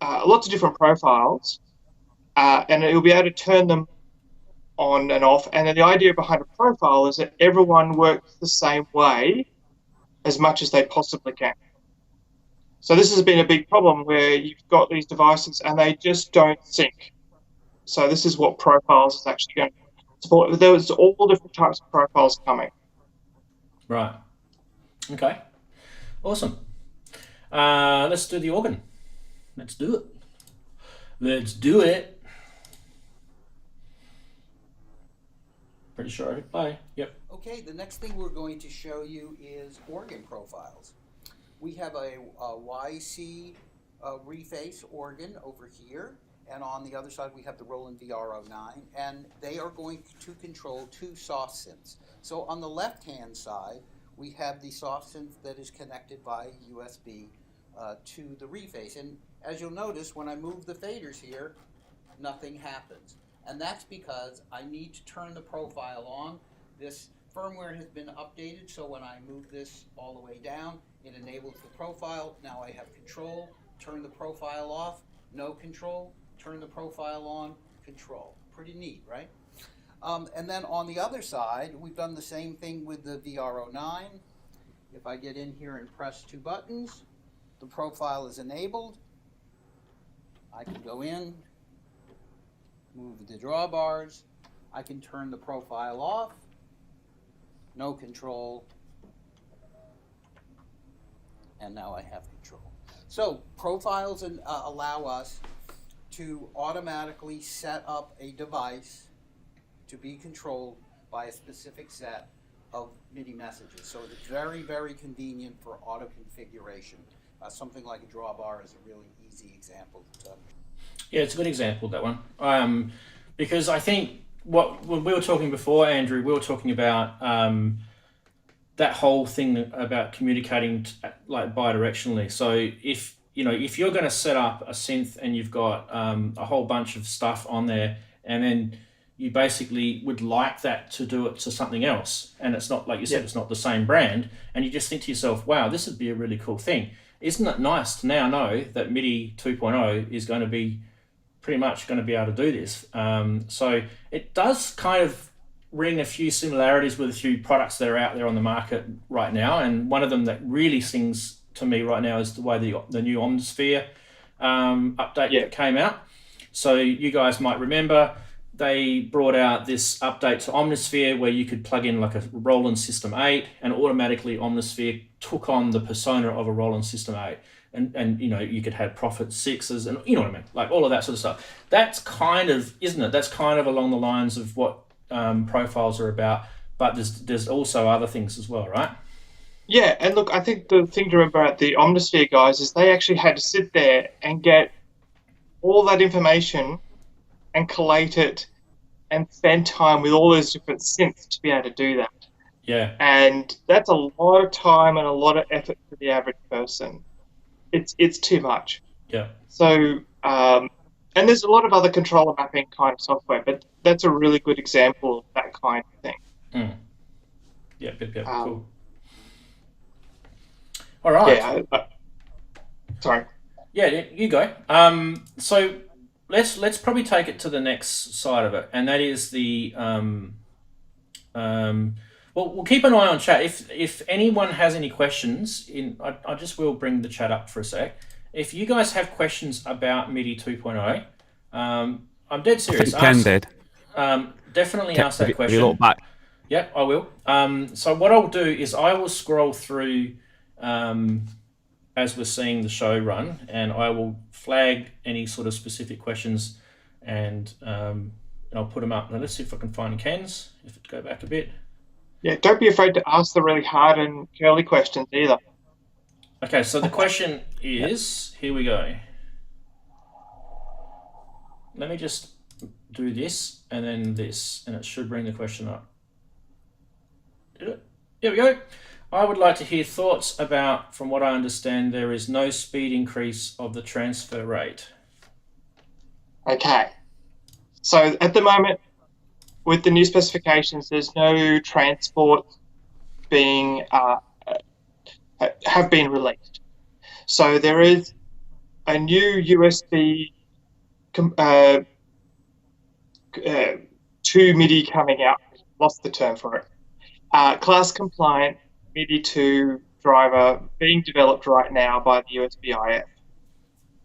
lots of different profiles, and you'll be able to turn them on and off. And then the idea behind a profile is that everyone works the same way as much as they possibly can. So this has been a big problem where you've got these devices and they just don't sync. So this is what profiles is actually going to support. There's all different types of profiles coming. Right. Okay. Awesome. Let's do the organ. Let's do it. Let's do it. Pretty sure I hit play. Yep. Okay, the next thing we're going to show you is organ profiles. We have a YC reface organ over here, and on the other side we have the Roland VR09, and they are going to control 2 soft synths. So on the left-hand side, we have the soft synth that is connected by USB to the reface. And as you'll notice, when I move the faders here, nothing happens. And that's because I need to turn the profile on. This firmware has been updated, so when I move this all the way down, it enables the profile. Now I have control, turn the profile off, no control, turn the profile on, control. Pretty neat, right? And then on the other side, we've done the same thing with the VR09. If I get in here and press 2 buttons, the profile is enabled. I can go in, move the drawbars. I can turn the profile off, no control, and now I have control. So profiles allow us to automatically set up a device to be controlled by a specific set of MIDI messages. So it's very, very convenient for auto configuration. Something like a drawbar is a really easy example to Yeah, it's a good example, that one. Because I think when we were talking before, Andrew, we were talking about that whole thing about communicating like bidirectionally. So if you're going to set up a synth and you've got a whole bunch of stuff on there, and then you basically would like that to do it to something else, and it's not, like you said, it's not the same brand, and you just think to yourself, wow, this would be a really cool thing. Isn't it nice to now know that MIDI 2.0 is going to be pretty much going to be able to do this? So it does kind of ring a few similarities with a few products that are out there on the market right now, and one of them that really sings to me right now is the way the new Omnisphere update that came out. So you guys might remember they brought out this update to Omnisphere where you could plug in like a Roland System 8, and automatically Omnisphere took on the persona of a Roland System 8. And you could have Prophet 6s, and you know what I mean, like all of that sort of stuff. That's kind of, isn't it? That's kind of along the lines of what profiles are about, but there's also other things as well, right? Yeah, and look, I think the thing to remember about the Omnisphere guys is they actually had to sit there and get all that information and collate it and spend time with all those different synths to be able to do that. Yeah. And that's a lot of time and a lot of effort for the average person. It's too much. Yeah. So, and there's a lot of other controller mapping kind of software, but that's a really good example of that kind of thing. Mm. Yeah, cool. All right. Yeah. Sorry. Yeah, you go. So let's probably take it to the next side of it, and that is the well, we'll keep an eye on chat. If anyone has any questions, I just will bring the chat up for a sec. If you guys have questions about MIDI 2.0, I'm dead serious. Ken did. Definitely Ken, ask that question. Have you looked back? Yep, I will. So what I'll do is I will scroll through as we're seeing the show run, and I will flag any sort of specific questions, and I'll put them up. Now let's see if I can find Ken's. If it go back a bit. Yeah, don't be afraid to ask the really hard and curly questions either. Okay, so the question is, here we go. Let me just do this and then this, and it should bring the question up. Did it? Here we go. I would like to hear thoughts about, from what I understand, there is no speed increase of the transfer rate. Okay. So at the moment, with the new specifications, there's no transport being have been released. So there is a new USB 2 MIDI coming out. Lost the term for it. Class compliant MIDI 2 driver being developed right now by the USB-IF.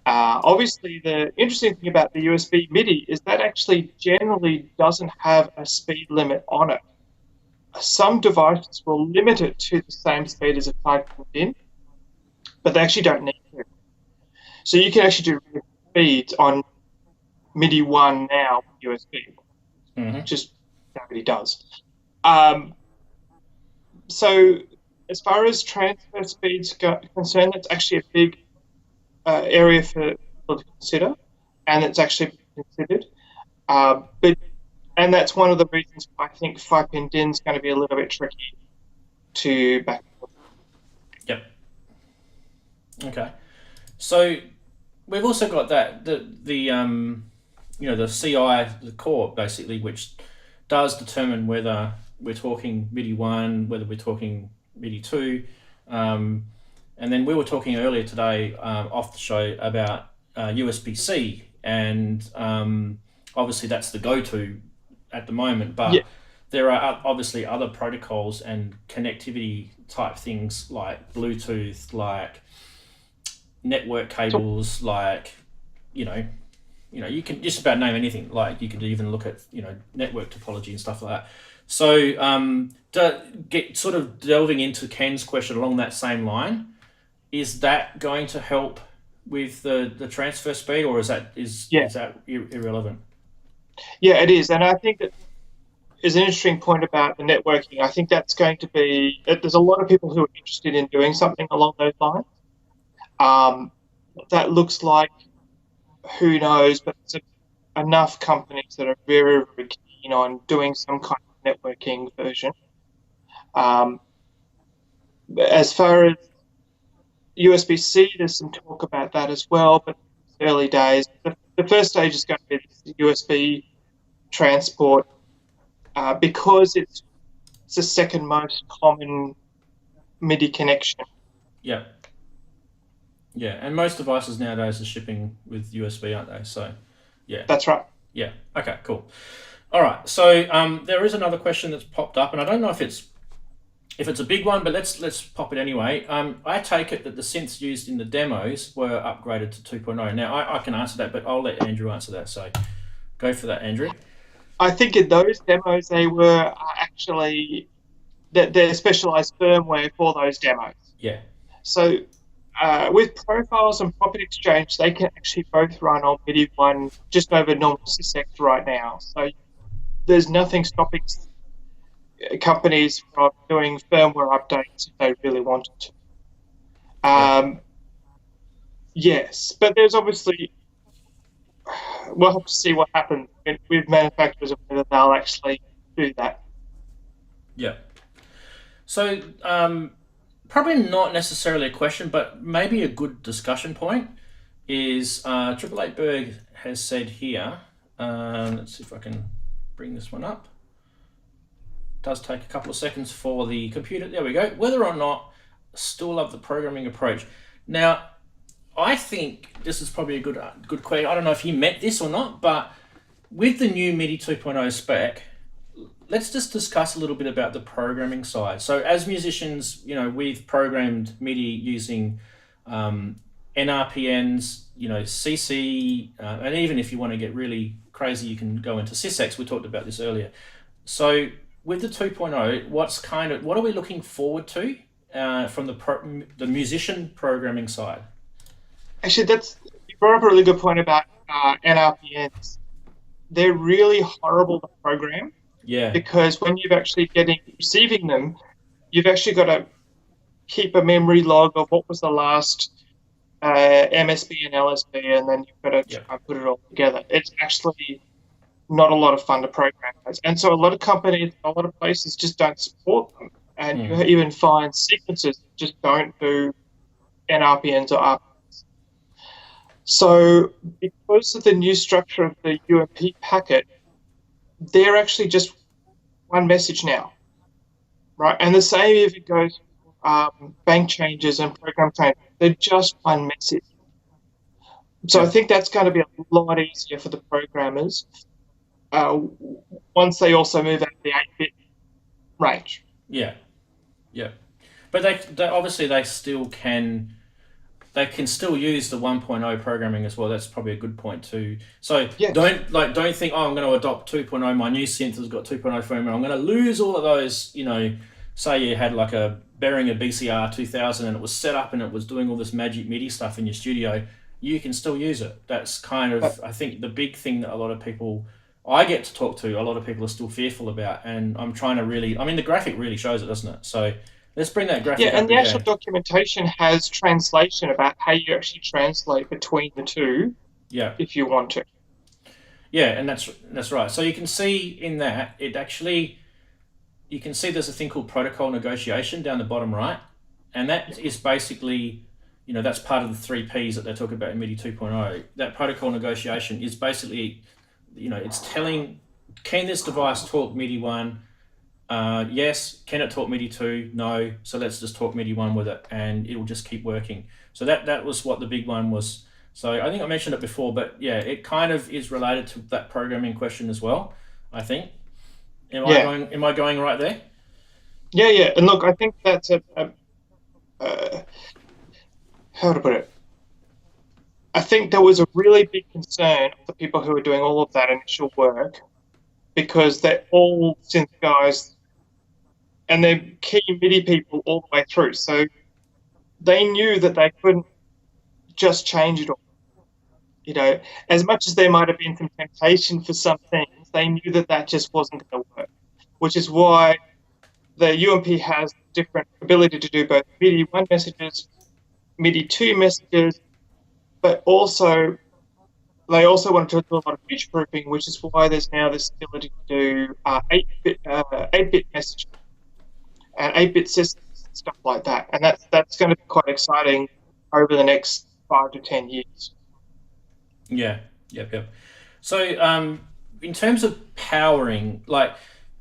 Obviously, the interesting thing about the USB MIDI is that actually generally doesn't have a speed limit on it. Some devices will limit it to the same speed as a 5-pin in, but they actually don't need to. So you can actually do speeds on MIDI 1 now with USB, which is nobody does. So as far as transfer speeds are concerned, that's actually a big area for people to consider, and it's actually considered. And that's one of the reasons why I think 5-pin DIN is going to be a little bit tricky to back. Yep. Okay. So we've also got that the CI, the core basically, which does determine whether we're talking MIDI 1, whether we're talking MIDI 2. And then we were talking earlier today off the show about USB-C, and obviously that's the go-to at the moment, but there are obviously other protocols and connectivity type things like Bluetooth, like network cables, like you can just about name anything. Like you could even look at network topology and stuff like that. So sort of delving into Ken's question along that same line, is that going to help with the transfer speed, or is that irrelevant? Yeah, it is, and I think that is an interesting point about the networking. I think that's going to be. There's a lot of people who are interested in doing something along those lines. That looks like, who knows, but there's enough companies that are very, very keen on doing some kind of networking version. As far as USB-C, there's some talk about that as well, but it's early days. The first stage is going to be the USB transport because it's the second most common MIDI connection. Yeah. Yeah, and most devices nowadays are shipping with USB, aren't they? So, yeah. That's right. Yeah. Okay, cool. All right. So there is another question that's popped up, and I don't know if it's a big one, but let's pop it anyway. I take it that the synths used in the demos were upgraded to 2.0. Now, I can answer that, but I'll let Andrew answer that. So go for that, Andrew. I think in those demos, they were actually, they're specialized firmware for those demos. Yeah. So with Profiles and Profit Exchange, they can actually both run on MIDI 1 just over normal SysX right now. So there's nothing stopping companies from doing firmware updates if they really wanted to. Yes, but there's obviously, we'll have to see what happens with manufacturers and whether they'll actually do that. Yeah. So probably not necessarily a question, but maybe a good discussion point is 888 Berg has said here, let's see if I can bring this one up. It does take a couple of seconds for the computer. There we go. Whether or not still love the programming approach. Now, I think this is probably a good question. I don't know if he meant this or not, but with the new MIDI 2.0 spec, let's just discuss a little bit about the programming side. So as musicians, we've programmed MIDI using NRPNs, CC, and even if you want to get really crazy, you can go into SysX. We talked about this earlier. So with the 2.0, what are we looking forward to from the musician programming side? Actually, you brought up a really good point about NRPNs. They're really horrible to program. Yeah. Because when you've actually receiving them, you've actually got to keep a memory log of what was the last MSB and LSB, and then you've got to try and put it all together. It's actually not a lot of fun to program those. And so a lot of companies, a lot of places just don't support them. And you even find sequences that just don't do NRPNs or RPNs. So because of the new structure of the UMP packet, they're actually just one message now, right? And the same if it goes bank changes and program changes. They're just one message. So I think that's going to be a lot easier for the programmers once they also move out of the 8-bit range. Yeah. But they obviously they still can. They can still use the 1.0 programming as well. That's probably a good point too. So don't think, I'm going to adopt 2.0. My new synth has got 2.0 firmware. I'm going to lose all of those. Say you had like a Behringer BCR 2000 and it was set up and it was doing all this magic MIDI stuff in your studio. You can still use it. That's kind of, I think, the big thing that a lot of people I get to talk to, a lot of people are still fearful about. And I'm trying to the graphic really shows it, doesn't it? So let's bring that graphic up. Yeah, and the actual documentation has translation about how you actually translate between the two. Yeah. If you want to. Yeah, and that's right. So you can see in that you can see there's a thing called protocol negotiation down the bottom right, and that is basically, that's part of the 3 Ps that they talk about in MIDI 2.0. That protocol negotiation is basically, it's telling, can this device talk MIDI 1? Yes. Can it talk MIDI 2? No. So let's just talk MIDI 1 with it, and it'll just keep working. So that was what the big one was. So I think I mentioned it before, but yeah, it kind of is related to that programming question as well, I think. Am I going right there? Yeah. And look, I think that's how to put it? I think there was a really big concern of the people who were doing all of that initial work, because they're all synth guys and they're key MIDI people all the way through. So they knew that they couldn't just change it all. As much as there might have been some temptation for some things, they knew that just wasn't going to work, which is why the UMP has different ability to do both MIDI 1 messages, MIDI 2 messages, but also they also wanted to do a lot of future-proofing, which is why there's now this ability to do 8-bit messaging and 8-bit systems and stuff like that. And that's going to be quite exciting over the next 5 to 10 years. Yeah. Yep. So in terms of powering, like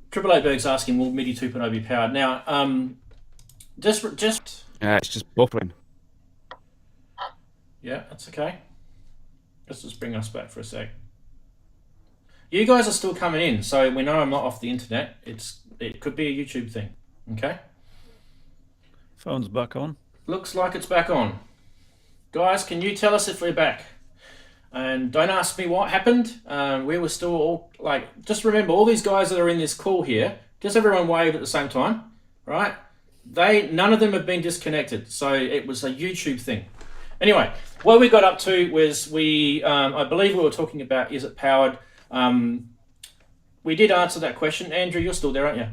Triple Eight Berg's asking, will MIDI 2.0 be powered? Now, just it's just buffering. Yeah, that's okay. Let's just bring us back for a sec. You guys are still coming in, so we know I'm not off the internet. It could be a YouTube thing. Okay. Phone's back on. Looks like it's back on. Guys, can you tell us if we're back? And don't ask me what happened. We were still all just remember, all these guys that are in this call here, just everyone wave at the same time, right? None of them have been disconnected, so it was a YouTube thing. Anyway, what we got up to was I believe we were talking about, is it powered? We did answer that question. Andrew, you're still there, aren't you?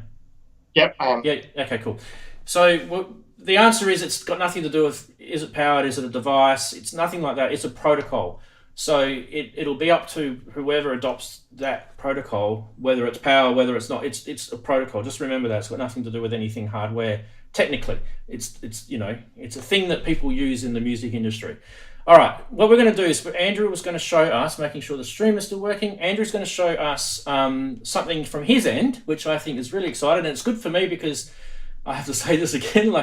Yep, I am. Yeah. Okay, cool. So the answer is, it's got nothing to do with, is it powered? Is it a device? It's nothing like that. It's a protocol. So it'll be up to whoever adopts that protocol, whether it's power, whether it's not. It's a protocol. Just remember that it's got nothing to do with anything hardware. Technically, it's a thing that people use in the music industry. All right, what we're going to do is, Andrew was going to show us, making sure the stream is still working. Andrew's going to show us something from his end, which I think is really exciting, and it's good for me because I have to say this again,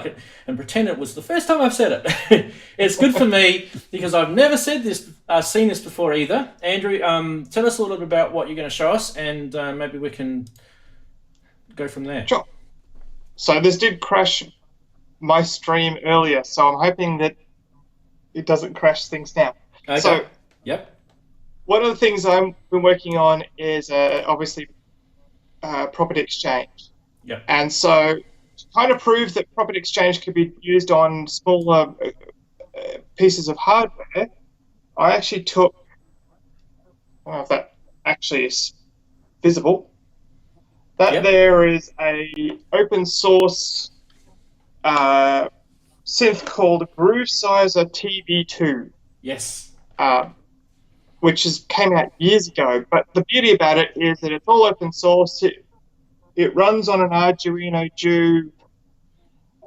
and pretend it was the first time I've said it. It's good for me because I've never seen this before either. Andrew, tell us a little bit about what you're going to show us, and maybe we can go from there. Sure. So this did crash my stream earlier, so I'm hoping that it doesn't crash things now. Okay. So, yep. One of the things I've been working on is obviously property exchange. Yep. And so kind of prove that property exchange could be used on smaller pieces of hardware, I actually took, I don't know if that actually is visible, that there is a open source synth called Groovesizer TV2. Yes. Which came out years ago. But the beauty about it is that it's all open source. It runs on an Arduino Due.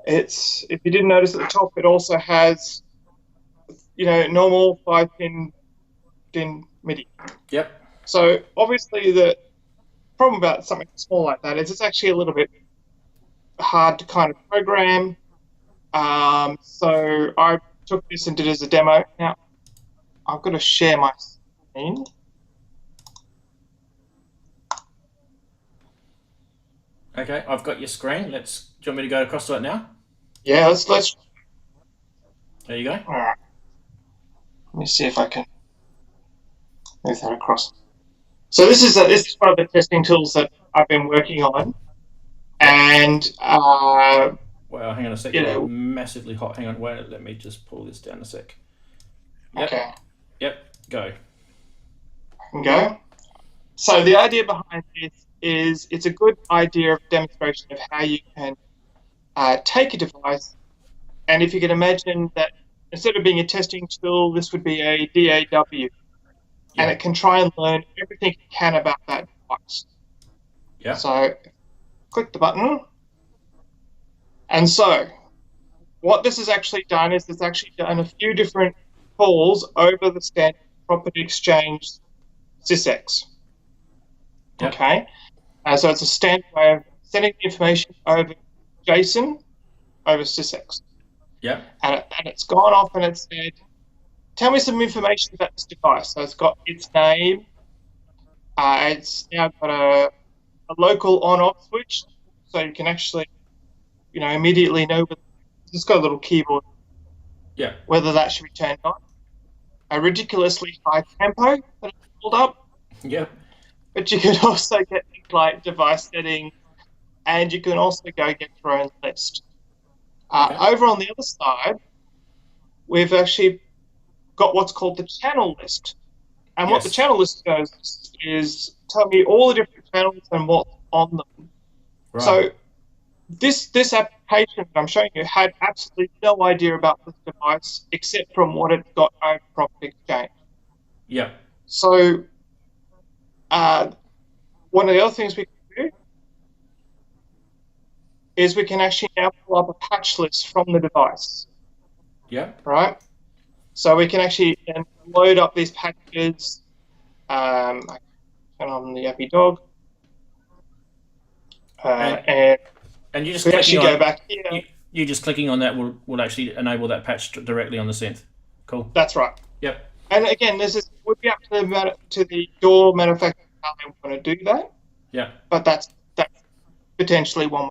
If you didn't notice at the top, it also has, normal 5-pin MIDI. Yep. So obviously the problem about something small like that is it's actually a little bit hard to kind of program. So I took this and did it as a demo. Now, I've got to share my screen. Okay, I've got your screen. Do you want me to go across to it now? Yeah, let's. There you go. All right. Let me see if I can move that across. So this is one of the testing tools that I've been working on, and well, hang on a sec. Massively hot. Hang on, wait. Let me just pull this down a sec. Yep. Okay. Yep. Go. I can go. So the idea behind this is it's a good idea of demonstration of how you can take a device, and if you can imagine that instead of being a testing tool, this would be a DAW, and it can try and learn everything it can about that device. Yeah. So click the button, and so what this has actually done is it's actually done a few different calls over the standard property exchange sysx. Yep. Okay, so it's a standard way of sending the information over JSON over sysx. Yeah. And it's gone off and it said, tell me some information about this device. So it's got its name. It's now got a local on-off switch, so you can actually, immediately know. It's got a little keyboard. Yeah. Whether that should be turned on. A ridiculously high tempo that it's pulled up. Yep. But you can also get things like device settings, and you can also go get your own list. Over on the other side, we've actually got what's called the channel list. And what the channel list does is tell me all the different channels and what's on them. Right. So this application that I'm showing you had absolutely no idea about this device except from what it's got over Property Exchange. Yeah. So one of the other things we can do is we can actually now pull up a patch list from the device. Yeah. Right? So we can actually then load up these packages. I turn on the Yappy Dog. And you just actually go back here. You just clicking on that will actually enable that patch directly on the synth. Cool. That's right. Yep. And again, would be up to the door manufacturer how they want to do that. Yeah. But that's potentially one way.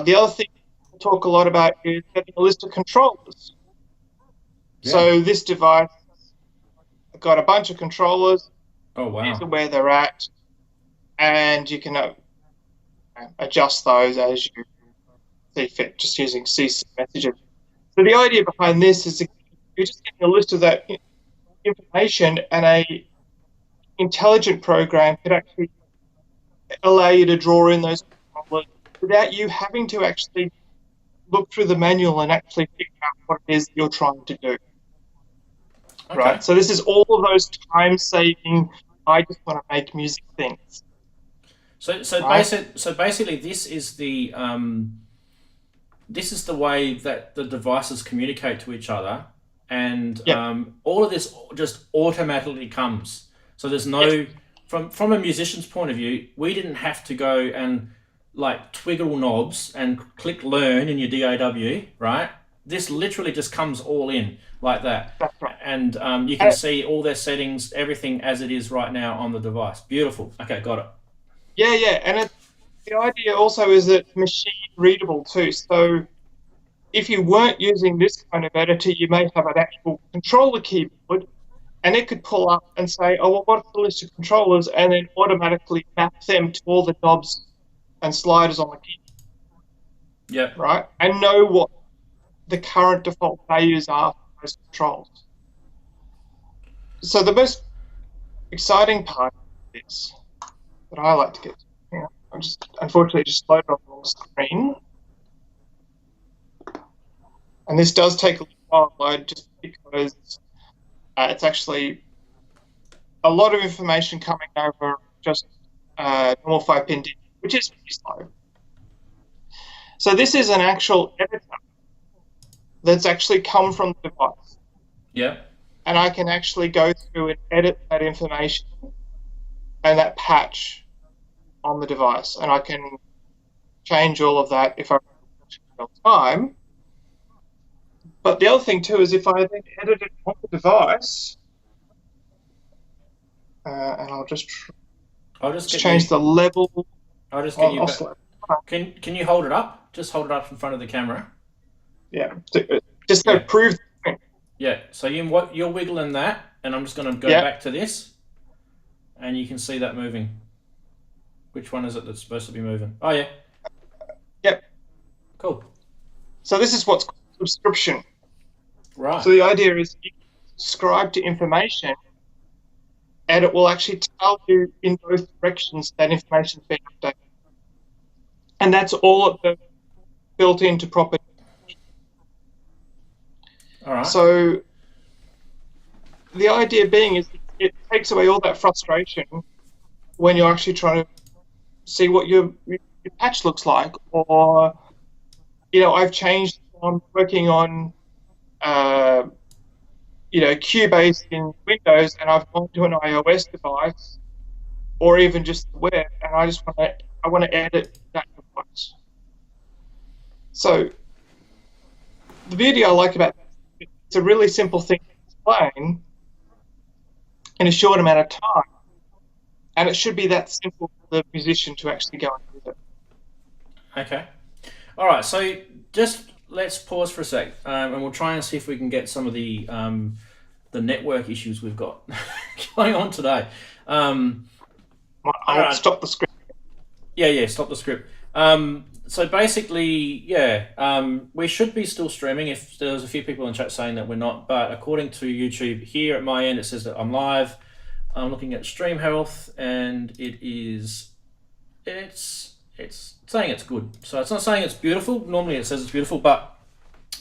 The other thing we'll talk a lot about is getting a list of controllers. Yeah. So this device got a bunch of controllers. Oh wow! These are where they're at, and you can adjust those as you see fit, just using CC messages. So the idea behind this is you're just getting a list of that information, and a intelligent program could actually allow you to draw in those controllers without you having to actually look through the manual and actually figure out what it is you're trying to do. Okay. Right? So this is all of those time-saving, I just want to make music things. So basically, this is the way that the devices communicate to each other, and all of this just automatically comes. So there's no from a musician's point of view, we didn't have to go and twiggle knobs and click learn in your DAW, right? This literally just comes all in like that. That's right. And you can see all their settings, everything as it is right now on the device. Beautiful. Okay, got it. Yeah. And the idea also is that machine readable too. So if you weren't using this kind of editor, you may have an actual controller keyboard, and it could pull up and say, oh, well, what's the list of controllers? And then automatically map them to all the knobs and sliders on the keyboard. Yeah. Right? And know what the current default values are for those controls. So the most exciting part of this that I like to get to, I'm just unfortunately just loaded on the wrong screen. And this does take a little while to load just because it's actually a lot of information coming over just normal 5-pin DIN, which is pretty slow. So this is an actual editor that's actually come from the device. Yeah. And I can actually go through and edit that information and that patch on the device. And I can change all of that if I have time. But the other thing too is if I then edit it on the device, and I'll just change the level. I'll just get you back. Can you hold it up? Just hold it up in front of the camera. Yeah, just to prove the point. Yeah, so you're wiggling that, and I'm just going to go back to this, and you can see that moving. Which one is it that's supposed to be moving? Oh, yeah. Yep. Cool. So this is what's called subscription. Right. So the idea is you subscribe to information, and it will actually tell you in both directions that information's been updated. And that's all of the built into property. All right. So the idea being is it takes away all that frustration when you're actually trying to see what your patch looks like, or I've changed. I'm working on Cubase in Windows, and I've gone to an iOS device, or even just the web, and I want to edit that device. So the beauty I like about it, it's a really simple thing to explain in a short amount of time, and it should be that simple for the musician to actually go and use it. Okay. All right. So just let's pause for a sec, and we'll try and see if we can get some of the network issues we've got going on today. I'll stop the script. Yeah, stop the script. So basically, we should be still streaming. If there's a few people in chat saying that we're not, but according to YouTube here at my end, it says that I'm live. I'm looking at stream health, and it's saying it's good. So it's not saying it's beautiful. Normally it says it's beautiful, but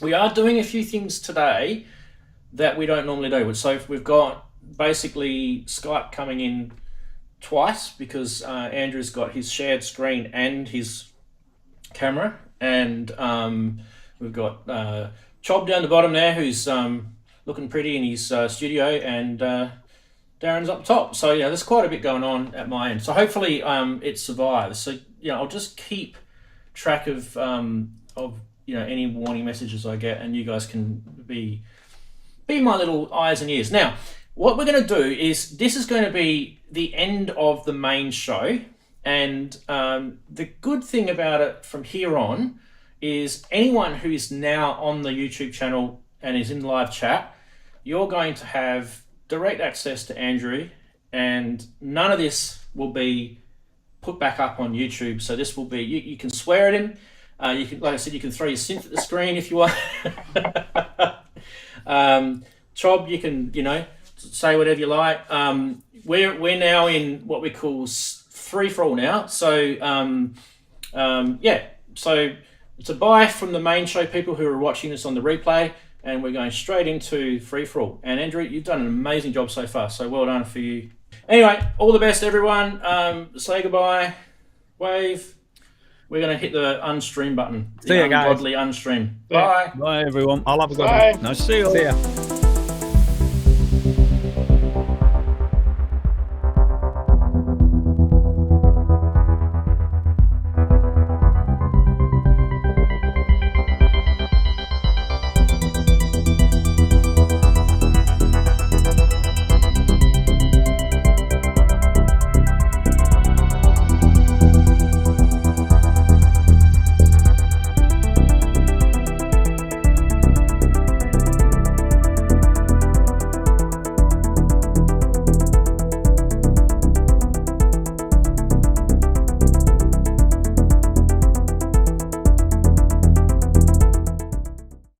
we are doing a few things today that we don't normally do. So we've got basically Skype coming in twice because Andrew's got his shared screen and his camera, and we've got Chob down the bottom there who's looking pretty in his studio, and Darren's up top. So there's quite a bit going on at my end. So hopefully it survives. So I'll just keep track of any warning messages I get, and you guys can be my little eyes and ears. Now, what we're going to do is this is going to be the end of the main show, and the good thing about it from here on is anyone who is now on the YouTube channel and is in live chat, you're going to have direct access to Andrew, and none of this will be put back up on YouTube. So this will be, you can swear at him. You can, like I said, you can throw your synth at the screen if you want. Chob, you can, say whatever you like. We're now in what we call free for all now. So so it's a bye from the main show people who are watching this on the replay, and we're going straight into free for all. And Andrew, you've done an amazing job so far. So well done for you. Anyway, all the best, everyone. Say goodbye. Wave. We're going to hit the unstream button. See you guys. Ungodly unstream. Bye. Bye, everyone. I'll have a good Bye. one. Nice to see you all. See ya.